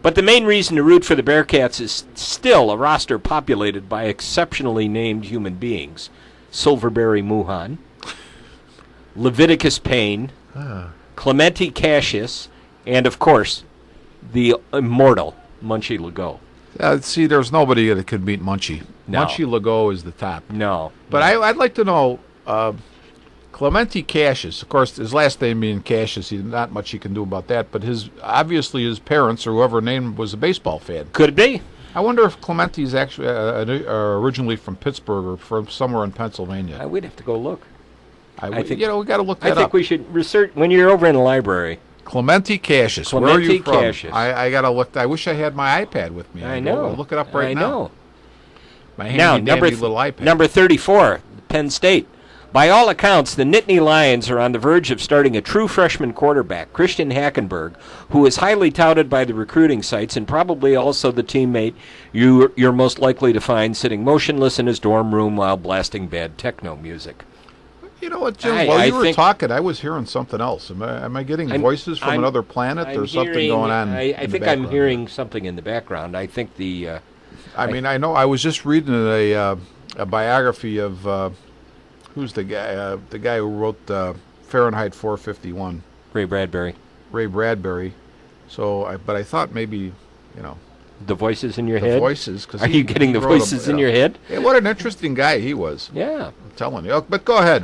But the main reason to root for the Bearcats is still a roster populated by exceptionally named human beings. Silverberry Muhan, Leviticus Payne, Clemente Cassius, and, of course, the immortal Munchie Legault. See, there's nobody that could beat Munchie. No. Munchie Legault is the top. No. But I'd like to know... Clemente Cassius, of course, his last name being Cassius, not much he can do about that, but obviously his parents or whoever named was a baseball fan. Could be. I wonder if Clemente's actually originally from Pittsburgh or from somewhere in Pennsylvania. We'd have to go look. I think we got to look that up. I think we should research when you're over in the library. Clemente Cassius. Where are you from? Cassius. I got to look. I wish I had my iPad with me. I know. I'll look it up right now. I know. My handy little iPad. Number 34, Penn State. By all accounts, the Nittany Lions are on the verge of starting a true freshman quarterback, Christian Hackenberg, who is highly touted by the recruiting sites and probably also the teammate you're most likely to find sitting motionless in his dorm room while blasting bad techno music. You know what, Jim? While you were talking, I was hearing something else. Am I getting voices from another planet or something going on? I think I'm hearing something in the background. I think the... I know. I was just reading a biography of... who's the guy? The guy who wrote Fahrenheit 451. Ray Bradbury. So, but I thought maybe, the voices in your head. Voices. Cause Are you getting the voices in your head? Yeah, what an interesting guy he was. Yeah, I'm telling you. But go ahead.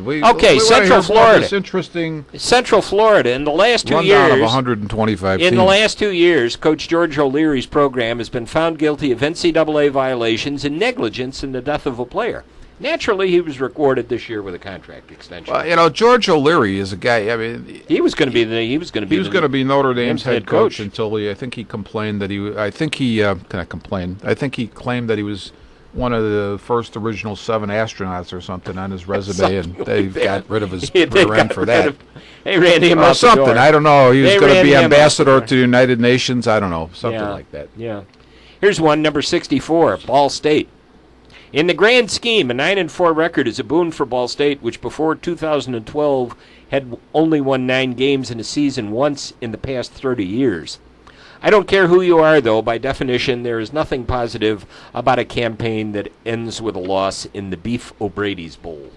Central Florida. This interesting. Central Florida. In the last 2 years, of 125 in teams. the last 2 years, Coach George O'Leary's program has been found guilty of NCAA violations and negligence in the death of a player. Naturally, he was rewarded this year with a contract extension. Well, George O'Leary is a guy. I mean, he was going to be Notre Dame's head coach until I think he complained that I think he claimed that he was one of the first original 7 astronauts or something on his resume, and they got rid of his rear end for that. They ran him out the door. I don't know. He was going to be ambassador to the United Nations. I don't know, something like that. Yeah. Here's one, number 64, Ball State. In the grand scheme, a 9-4 record is a boon for Ball State, which before 2012 had only won 9 games in a season once in the past 30 years. I don't care who you are, though. By definition, there is nothing positive about a campaign that ends with a loss in the Beef O'Brady's Bowl.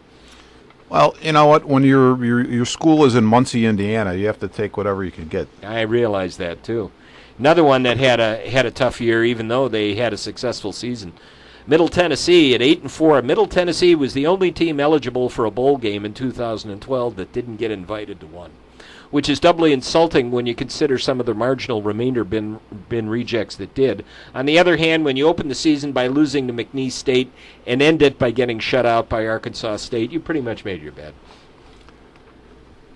Well, you know what? When your school is in Muncie, Indiana, you have to take whatever you can get. I realize that too. Another one that had a tough year, even though they had a successful season. Middle Tennessee at 8-4. Middle Tennessee was the only team eligible for a bowl game in 2012 that didn't get invited to one, which is doubly insulting when you consider some of the marginal remainder bin rejects that did. On the other hand, when you open the season by losing to McNeese State and end it by getting shut out by Arkansas State, you pretty much made your bed.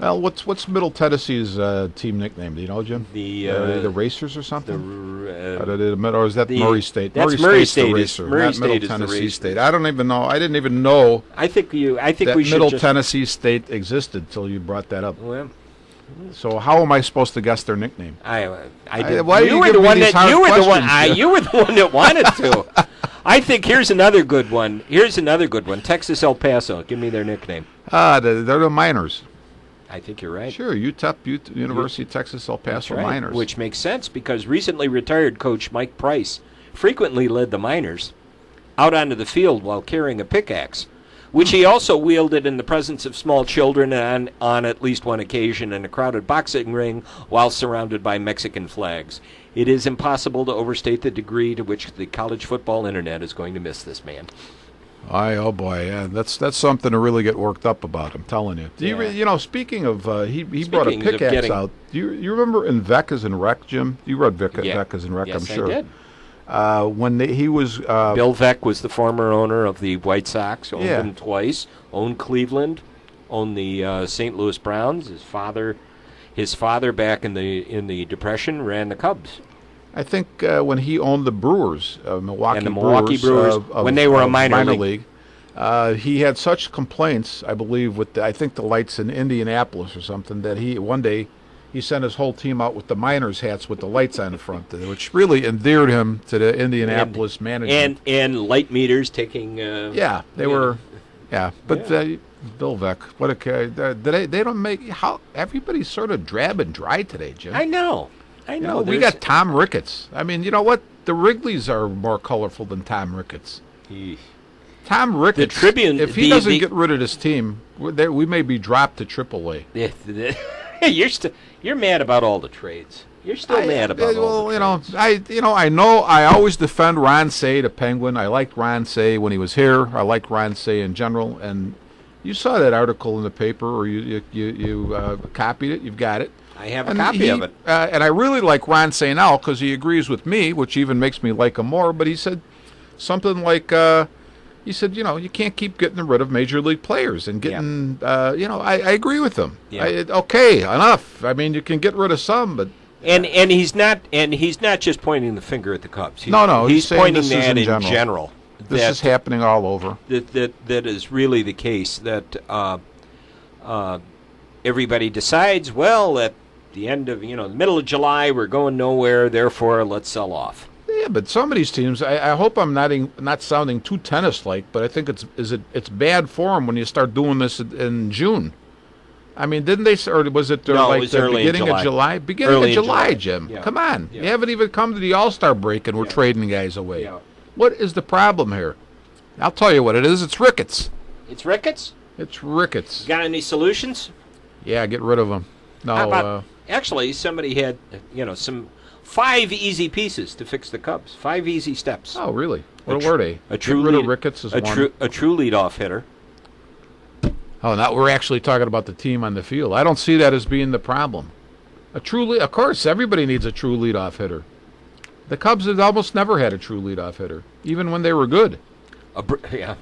Well, what's Middle Tennessee's team nickname? Do you know, Jim? The The Racers or the something? uh, Or is that the- Murray State? that's Murray Murray State's the State is- Racer, Murray not State Middle is the Tennessee Racers. State. I don't even know. I didn't even know I think we that should Middle just, Tennessee State existed till you brought that up. Well, So how am I supposed to guess their nickname? I did. why do you were give the me one these that hard you were the one. questions, Jim? You were the one that wanted to. I think here's another good one. Texas El Paso. Give me their nickname. They're the Miners. I think you're right. Sure, UTEP, University of Texas El That's Paso right. Miners. Which makes sense because recently retired coach Mike Price frequently led the Miners out onto the field while carrying a pickaxe, which he also wielded in the presence of small children and on at least one occasion in a crowded boxing ring while surrounded by Mexican flags. It is impossible to overstate the degree to which the college football internet is going to miss this man. Oh boy, yeah, that's something to really get worked up about. I'm telling you. Do Yeah. you know? Speaking of, he brought a Speaking of pickaxe getting- out. You remember in Vecas and Rec, Jim? You read Vecas and Rec, Yes, I'm sure. I did. When he was Bill Veeck was the former owner of the White Sox, owned Yeah. them twice, owned Cleveland, owned the St. Louis Browns. His father back in the Depression ran the Cubs. I think when he owned the Brewers, Milwaukee, And the Milwaukee Brewers, of- when they were a of minor league. he had such complaints, I believe, with I think the lights in Indianapolis or something, that one day he sent his whole team out with the Miners hats with the lights on the front, which really endeared him to the Indianapolis management. And light meters taking. Yeah, they Yeah. were. Yeah, but Yeah. Bill Veeck, what a they don't make how everybody's sort of drab and dry today, Jim. I know. You know, we there's- got Tom Ricketts. I mean, you know what? The Wrigleys are more colorful than Tom Ricketts. Eesh. Tom Ricketts. Tribune- If he doesn't get rid of this team, we may be dropped to AAA. You're mad about all the trades. You're still mad about all the trades. I know. I always defend Ron Say, the Penguin. I liked Ron Say when he was here. I liked Ron Say in general. And you saw that article in the paper, or you copied it. You've got it. I have a And copy of it. And I really like Ron Say now because he agrees with me, which even makes me like him more. But he said something like, you can't keep getting rid of major league players and getting, I agree with him. Yeah. Okay, enough. I mean, you can get rid of some, but And he's not just pointing the finger at the Cubs. No, he's he's saying pointing this is that in in general. general. this is happening all over. That is really the case. That everybody decides, well, at the end of the middle of July, we're going nowhere. Therefore, let's sell off. Yeah, but some of these teams, I hope I'm not sounding too tennis-like, but I think it's bad form when you start doing this in June. I mean, didn't they, or was it No, it like was the early in beginning of July. July? Beginning Early of in July, July. Jim. Yeah. Come on. Yeah. You haven't even come to the All-Star break and we're trading guys away. Yeah. What is the problem here? I'll tell you what it is. It's Ricketts. It's Ricketts. It's Ricketts. Got any solutions? Yeah, get rid of him. No, How about, actually, somebody had some 5 easy pieces to fix the Cubs. 5 easy steps. oh, really? A What tr- were they? A Get true rid of lead- Ricketts is a one. true leadoff hitter. Oh, now we're actually talking about the team on the field. I don't see that as being the problem. Of course, everybody needs a true leadoff hitter. The Cubs had almost never had a true leadoff hitter, even when they were good. Yeah.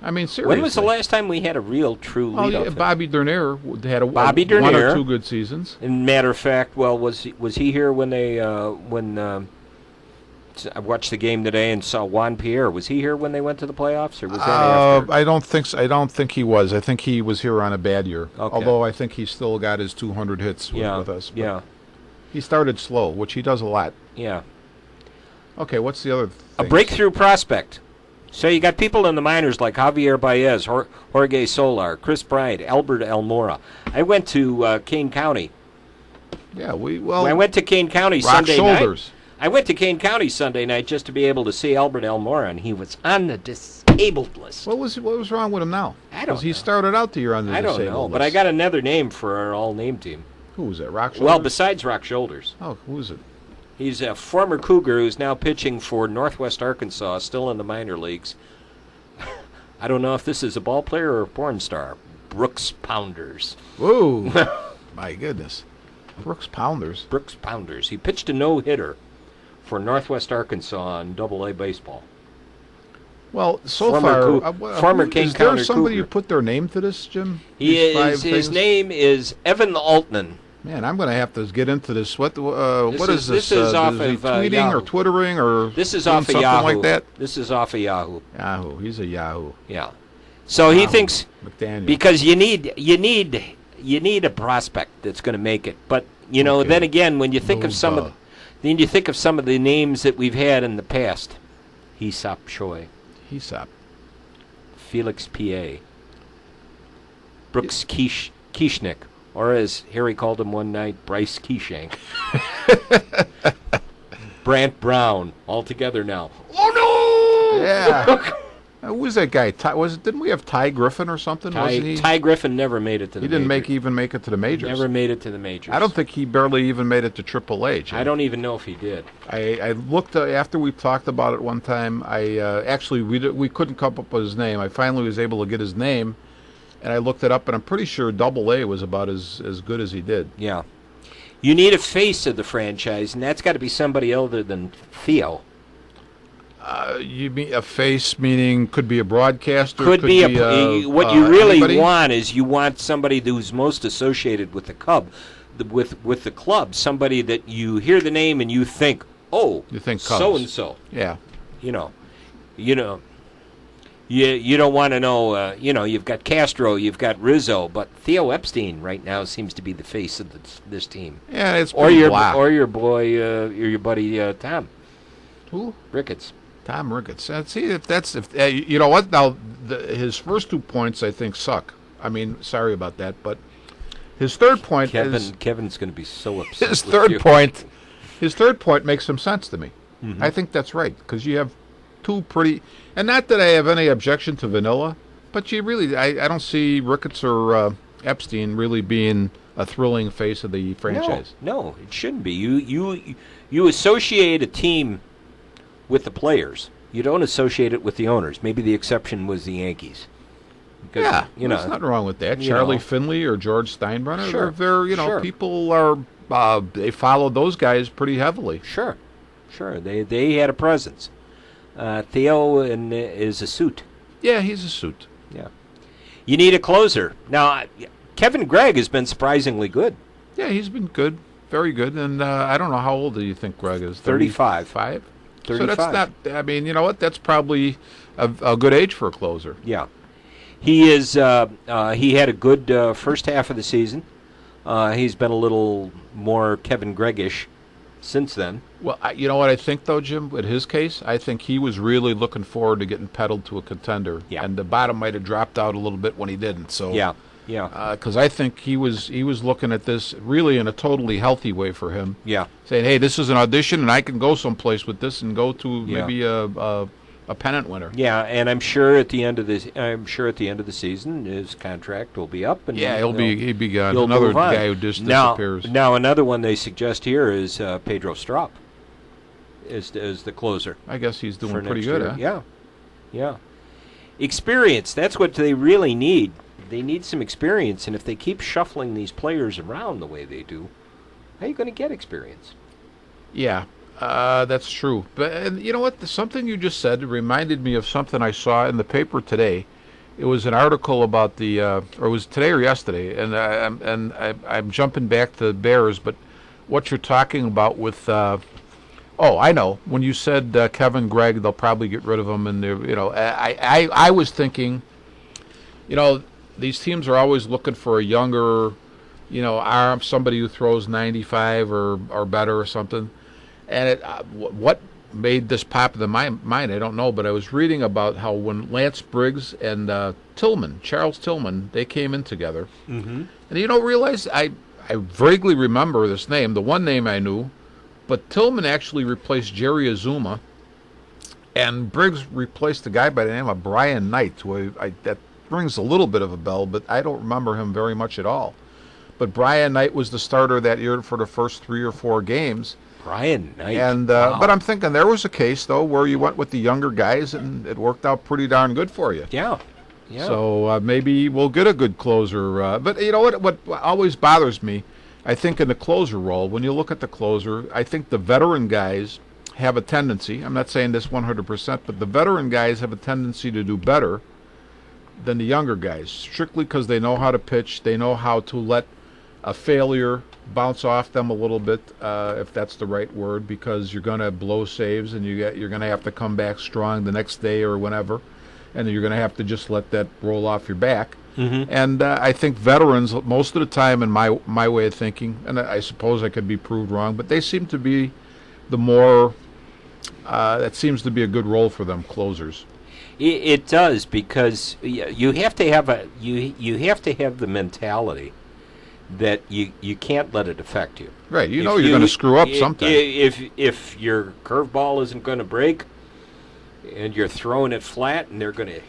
I mean, seriously. When was the last time we had a real true Oh, leadoff yeah, hitter? Bobby Dernier had Bobby one or Dernier. 2 good seasons. In matter of fact, well, was he here when they I watched the game today and saw Juan Pierre. Was he here when they went to the playoffs, or was that after? I don't think so. I don't think he was. I think he was here on a bad year. Okay. Although I think he still got his 200 hits Yeah, with us. But yeah, He started slow, which he does a lot. yeah. Okay, what's the other thing? A breakthrough prospect. So you got people in the minors like Javier Baez, Jorge Solar, Chris Bryant, Albert Almora. I went to Kane County. Yeah, I went to Kane County Rock Sunday Shoulders. night. I went to Kane County Sunday night just to be able to see Albert Almora, and he was on the disabled list. What was wrong with him now? I don't 'Cause he know. started out the year on the I don't disabled know, list. but I got another name for our all-name team. Who was that? Rock Shoulders? Well, besides Rock Shoulders. Oh, who is it? He's a former Cougar who's now pitching for Northwest Arkansas, still in the minor leagues. I don't know if this is a ball player or a porn star. Brooks Pounders. Whoa. My goodness. Brooks Pounders. Brooks Pounders. He pitched a no-hitter for Northwest Arkansas in Double-A baseball. Well, so Former far, former King is there County somebody Cougar. who put their name to this, Jim? He These five is. His things? name is Evan Altman. Man, I'm going to have to get into this. What This is this? this is off is he of, tweeting Yahoo. or twittering or This is doing off of something Yahoo. like that? This is off of Yahoo. Yahoo. He's a Yahoo. Yeah. So he Yahoo. thinks McDaniel. because you need a prospect that's going to make it. But Okay. then again, when you think No of some duh. of then you think of some of the names that we've had in the past: Hesop Choi, Aesop. Felix P.A., Brooks Kieschnick, or as Harry called him one night, Bryce Keyshank. Brant Brown, all together now. Oh no! Yeah. Who was that guy? Didn't we have Ty Griffin or something? Wasn't he? Ty Griffin never made it to the He didn't majors. even make it to the majors. Never made it to the majors. I don't think he barely even made it to Triple H. I don't even know if he did. I looked after we talked about it one time. I actually we couldn't come up with his name. I finally was able to get his name, and I looked it up, and I'm pretty sure Double A was about as good as he did. Yeah. You need a face of the franchise, and that's got to be somebody other than Theo. You mean a face, meaning could be a broadcaster, Could be what you really anybody? want is you want somebody who's most associated with the with the club. Somebody that you hear the name and you think, oh, You think Cubs. so and so. Yeah. You don't want to know. You've got Castro, you've got Rizzo, but Theo Epstein right now seems to be the face of this team. Yeah, it's Or pretty your blah. your boy, your buddy Tom Who? Ricketts. Tom Ricketts. See if you know what now. His first 2 points I think suck. I mean, sorry about that, but his third point is Kevin's going to be so upset. his with third you. point. His third point makes some sense to me. Mm-hmm. I think that's right because you have two pretty, and not that I have any objection to Vanilla, but you really I don't see Ricketts or Epstein really being a thrilling face of the franchise. No, it shouldn't be. You associate a team with the players. You don't associate it with the owners. Maybe the exception was the Yankees. Because, Yeah, there's nothing wrong with that. Charlie Finley or George Steinbrenner, Sure, they're sure. people are they follow those guys pretty heavily. Sure. They had a presence. Theo is a suit. Yeah, he's a suit. Yeah. You need a closer. Now, Kevin Gregg has been surprisingly good. Yeah, he's been good, very good. And I don't know how old do you think Greg is? 35. 35? 35. So that's not. I mean, you know what? That's probably a good age for a closer. Yeah. He is. He had a good first half of the season. He's been a little more Kevin Gregg-ish since then. Well, you know what I think though, Jim. In his case, I think he was really looking forward to getting peddled to a contender. Yeah. And the bottom might have dropped out a little bit when he didn't. So Yeah. Because I think he was looking at this really in a totally healthy way for him. Yeah. Saying, hey, this is an audition, and I can go someplace with this and go to Yeah. maybe a pennant winner. Yeah, and I'm sure at the end of the season, his contract will be up, and Yeah, he'll be gone. he'll Another move on. guy who just now, disappears. Now, another one they suggest here is Pedro Strop is the closer. I guess he's for doing pretty next good, year. huh? Yeah. Experience. That's what they really need. They need some experience, and if they keep shuffling these players around the way they do, how are you going to get experience? Yeah, that's true. But and you know what? Something you just said reminded me of something I saw in the paper today. It was an article about the, or it was today or yesterday, and I'm jumping back to the Bears, but what you're talking about with, oh, I know. When you said Kevin Gregg, they'll probably get rid of him, and I was thinking, these teams are always looking for a younger, arm, somebody who throws 95 or better or something. And what made this pop in my mind, I don't know, but I was reading about how when Lance Briggs and Charles Tillman, they came in together. Mm-hmm. And you don't realize, I vaguely remember this name, the one name I knew, but Tillman actually replaced Jerry Azuma, and Briggs replaced a guy by the name of Brian Knight, who that rings a little bit of a bell, but I don't remember him very much at all. But Brian Knight was the starter that year for the first 3 or 4 games. Brian Knight. And wow. But I'm thinking there was a case, though, where you went with the younger guys, and it worked out pretty darn good for you. Yeah. So maybe we'll get a good closer. But you know what always bothers me, I think in the closer role, when you look at the closer, I think the veteran guys have a tendency, I'm not saying this 100%, but the veteran guys have a tendency to do better than the younger guys, strictly because they know how to pitch, they know how to let a failure bounce off them a little bit, if that's the right word, because you're going to blow saves and you're going to have to come back strong the next day or whenever, and you're going to have to just let that roll off your back. Mm-hmm. And I think veterans, most of the time, in my way of thinking, and I suppose I could be proved wrong, but they seem to be the more, that seems to be a good role for them, closers. It does, because you have to have you have to have the mentality that you can't let it affect you. Right, you're going to screw up sometime. If your curveball isn't going to break, and you're throwing it flat, and they're going to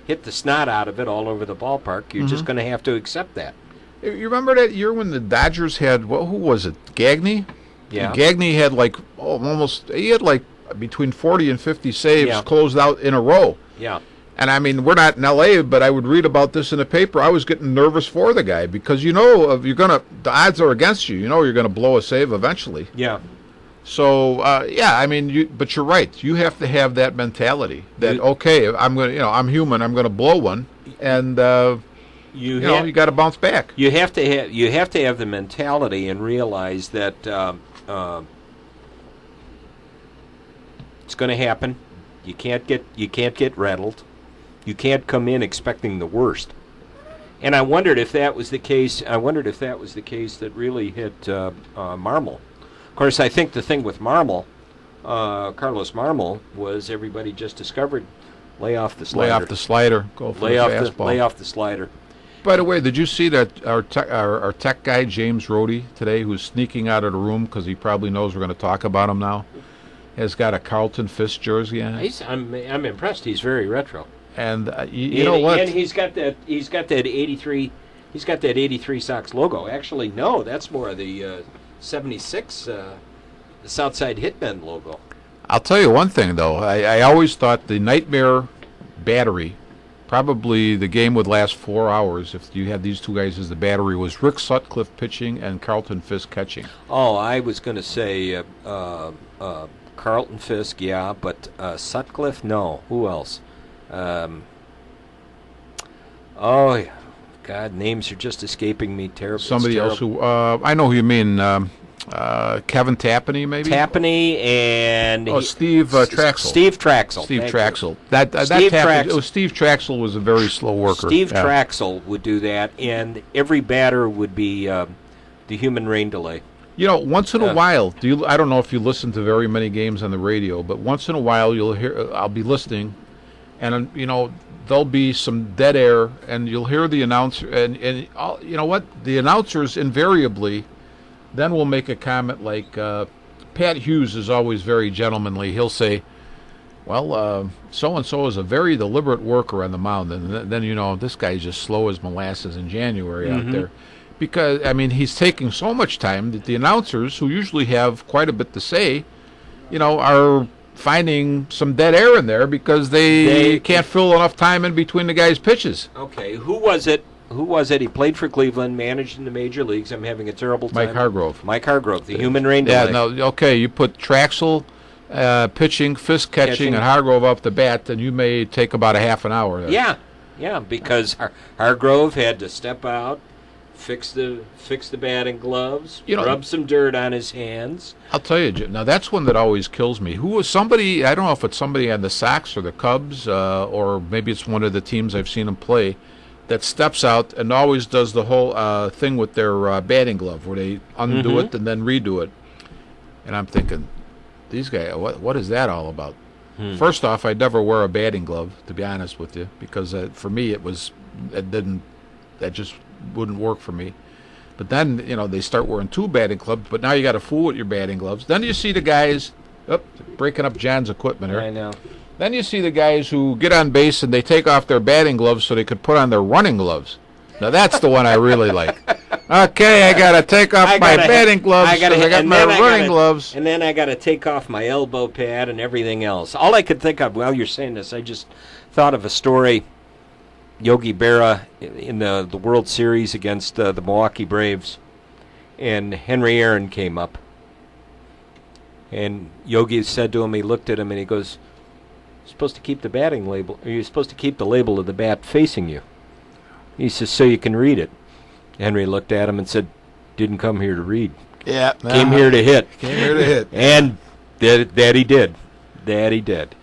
hit the snot out of it all over the ballpark, you're just going to have to accept that. You remember that year when the Dodgers had, who was it, Gagne? Yeah. Gagne had he had between 40 and 50 saves Yeah. closed out in a row. Yeah. And I mean, we're not in L.A., but I would read about this in the paper. I was getting nervous for the guy because the odds are against you. You know you're going to blow a save eventually. Yeah. So I mean, but you're right. You have to have that mentality that okay, I'm human. I'm going to blow one, and you got to bounce back. You have to have the mentality and realize that it's going to happen. You can't get rattled. You can't come in expecting the worst. And I wondered if that was the case. That really hit Marmol. Of course, I think the thing with Marmol, Carlos Marmol, was everybody just discovered lay off the slider. Lay off the slider. Go for the fastball. Lay off the slider. By the way, did you see that our tech guy, James Rhodey, today, who's sneaking out of the room because he probably knows we're going to talk about him now, has got a Carlton Fisk jersey on? I'm impressed. He's very retro. And you know what? And he's got that 83. He's got that 83 Sox logo. Actually, no, that's more of the 76, the Southside Hitmen logo. I'll tell you one thing, though. I always thought the Nightmare Battery, probably the game would last 4 hours if you had these two guys as the battery, was Rick Sutcliffe pitching and Carlton Fisk catching. Oh, I was going to say Carlton Fisk, yeah, but Sutcliffe, no. Who else? Oh, God, names are just escaping me. Terrible. Somebody else who I know who you mean. Kevin Tapani, maybe. Tapani and Steve Traxel. Steve Traxel. Steve Thank Traxel. you. That Steve happened. Traxel. It was Steve Traxel was a very slow worker. Steve Traxel would do that, and every batter would be the human rain delay. You know, once in a while, I don't know if you listen to very many games on the radio, but once in a while you'll hear. I'll be listening, and there'll be some dead air, and you'll hear the announcer, and you know what? The announcers invariably then will make a comment like, Pat Hughes is always very gentlemanly. He'll say, well, so-and-so is a very deliberate worker on the mound, and then this guy's just slow as molasses in January out there. Because, I mean, he's taking so much time that the announcers, who usually have quite a bit to say, are finding some dead air in there because they can't fill enough time in between the guys' pitches. Okay, who was it? He played for Cleveland, managed in the major leagues. I'm having a terrible time. Mike Hargrove, the human rain delay. Yeah, no, okay, you put Traxel pitching, Fisk catching, and Hargrove off the bat, then you may take about a half an hour there. Yeah, because Hargrove had to step out, fix the batting gloves, rub some dirt on his hands. I'll tell you, Jim, now that's one that always kills me. Who was somebody, I don't know if it's somebody on the Sox or the Cubs, or maybe it's one of the teams I've seen him play, that steps out and always does the whole thing with their batting glove, where they undo it and then redo it. And I'm thinking, these guys, what is that all about? First off, I'd never wear a batting glove, to be honest with you, because for me that just wouldn't work for me. But then, they start wearing two batting gloves, but now you got to fool with your batting gloves. Then you see the guys, breaking up John's equipment here. I know. Then you see the guys who get on base and they take off their batting gloves so they could put on their running gloves. Now that's the one I really like. Okay, I got to take off my batting gloves because I got my running gloves. And then I got to take off my elbow pad and everything else. All I could think of while you're saying this, I just thought of a story. Yogi Berra in the World Series against the Milwaukee Braves, and Henry Aaron came up. And Yogi said to him, he looked at him and he goes, "You're supposed to keep the batting label, or you're supposed to keep the label of the bat facing you." He says, "So you can read it." Henry looked at him and said, "Didn't come here to read. Yeah. Came here to hit." Came here to hit. And that he did. That he did.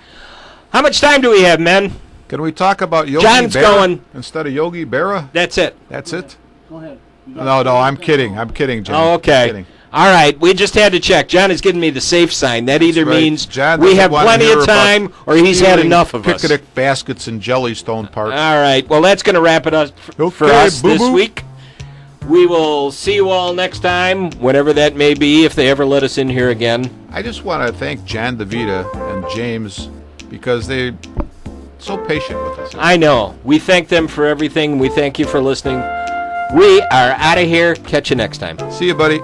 How much time do we have, men? Can we talk about Yogi John's Berra going. instead of Yogi Berra? That's it. That's it? Go ahead. No, I'm kidding. I'm kidding, John. Oh, okay. I'm kidding. All right. We just had to check. John is giving me the safe sign. That either right. means John we doesn't have wanna plenty hear of about time or he's had stealing enough of us. Picnic baskets in Jellystone Park. All right. Well, that's going to wrap it up for Okay, us this boo-boo. week. We will see you all next time, whenever that may be, if they ever let us in here again. I just want to thank John DeVita and James because they're so patient with us. I know. We thank them for everything. We thank you for listening. We are out of here. Catch you next time. See you, buddy.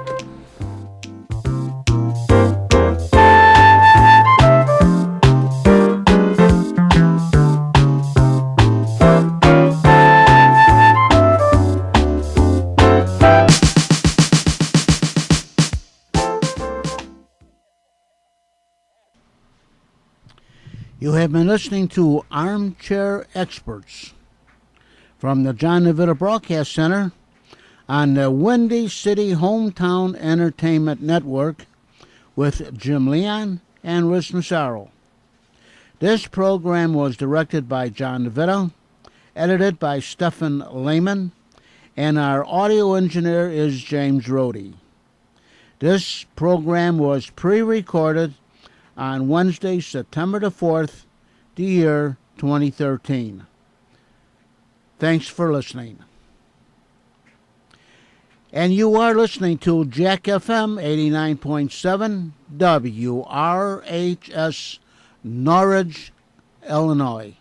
You have been listening to Armchair Experts from the John DeVita Broadcast Center on the Windy City Hometown Entertainment Network with Jim Leon and Rich Massaro. This program was directed by John DeVita, edited by Stephen Lehman, and our audio engineer is James Rohde. This program was pre-recorded on Wednesday, September the 4th, the year 2013. Thanks for listening. And you are listening to Jack FM 89.7 WRHS, Norridge, Illinois.